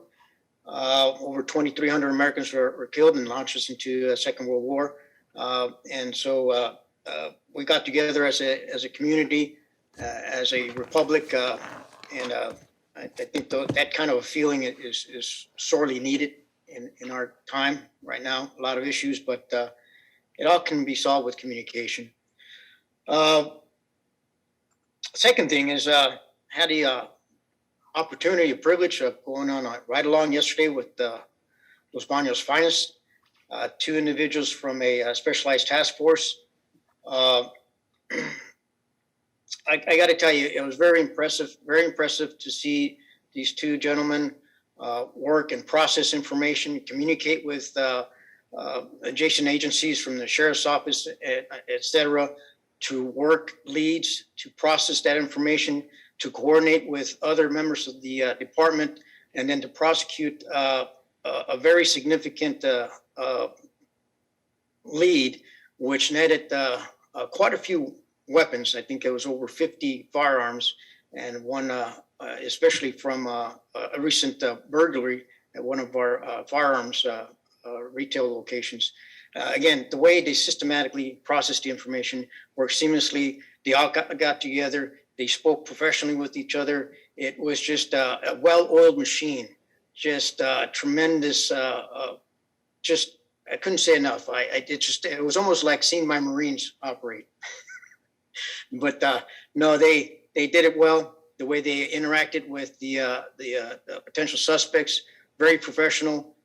Over 2,300 Americans were killed and launched us into the Second World War. And so we got together as a community, as a republic, and I think that kind of a feeling is sorely needed in our time right now. A lot of issues, but it all can be solved with communication. Second thing is had the opportunity, a privilege of going on a ride along yesterday with Los Banos finest, two individuals from a specialized task force. I got to tell you, it was very impressive to see these two gentlemen work and process information, communicate with adjacent agencies from the sheriff's office, et cetera, to work leads, to process that information, to coordinate with other members of the department, and then to prosecute a very significant lead, which netted quite a few weapons. I think it was over 50 firearms, and one especially from a recent burglary at one of our firearms retail locations. Again, the way they systematically processed the information worked seamlessly. They all got together. They spoke professionally with each other. It was just a well-oiled machine, just tremendous. Just I couldn't say enough. It was almost like seeing my Marines operate. But no, they did it well. The way they interacted with the potential suspects, very professional.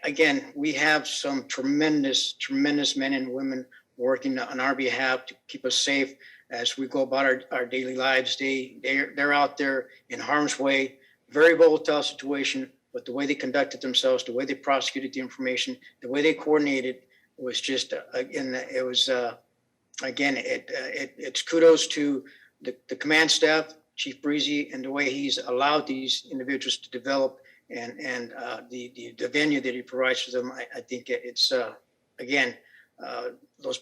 Again, we have some tremendous men and women working on our behalf to keep us safe as we go about our daily lives. They're out there in harm's way, very volatile situation, but the way they conducted themselves, the way they prosecuted the information, the way they coordinated was just, it's kudos to the command staff, Chief Breezy, and the way he's allowed these individuals to develop and the venue that he provides for them. I think it's, those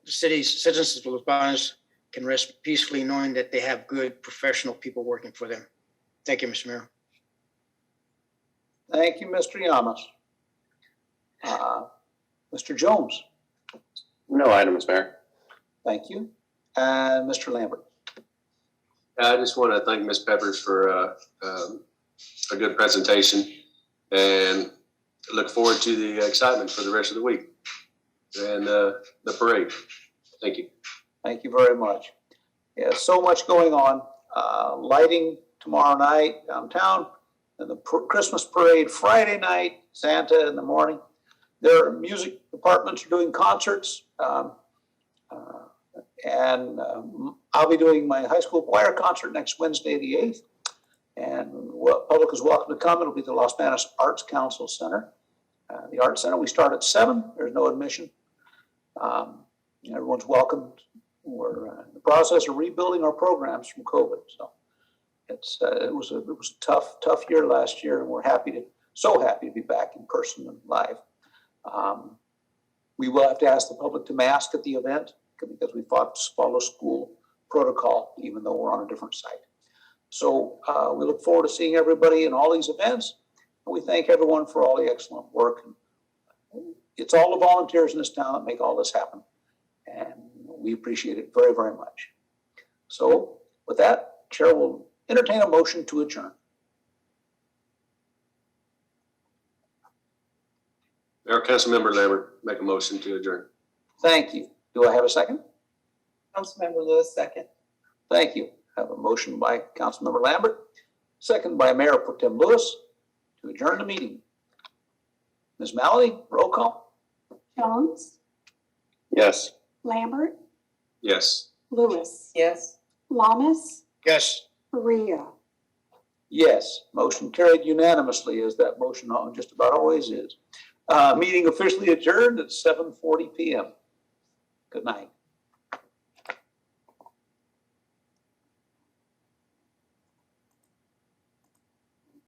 citizens of Los Banos can rest peacefully knowing that they have good professional people working for them. Thank you, Mr. Mayor. Thank you, Mr. Yamas. Mr. Jones. No items, Mayor. Thank you. And Mr. Lambert. I just want to thank Ms. Peppers for a good presentation and look forward to the excitement for the rest of the week and the parade. Thank you. Thank you very much. Yeah, so much going on. Lighting tomorrow night downtown, and the Christmas parade Friday night, Santa in the morning. Their music departments are doing concerts. And I'll be doing my high school choir concert next Wednesday, the 8th. And public is welcome to come. It'll be the Los Banos Arts Council Center. The Arts Center, we start at 7. There's no admission. Everyone's welcome. We're in the process of rebuilding our programs from COVID. So it was a tough year last year, and we're so happy to be back in person and live. We will have to ask the public to mask at the event because we follow school protocol, even though we're on a different site. So we look forward to seeing everybody in all these events. And we thank everyone for all the excellent work. It's all the volunteers in this town that make all this happen. And we appreciate it very, very much. So with that, Chair will entertain a motion to adjourn. Mayor, Councilmember Lambert, make a motion to adjourn. Thank you. Do I have a second? Councilmember Lewis, second. Thank you. I have a motion by Councilmember Lambert, second by Mayor Pro Tem Lewis to adjourn the meeting. Ms. Malady, roll call? Jones, Yes. Lambert, Yes. Lewis, Yes. Lamas, Yes. Korea. Yes, motion carried unanimously, as that motion just about always is. Meeting officially adjourned at 7:40 PM. Good night.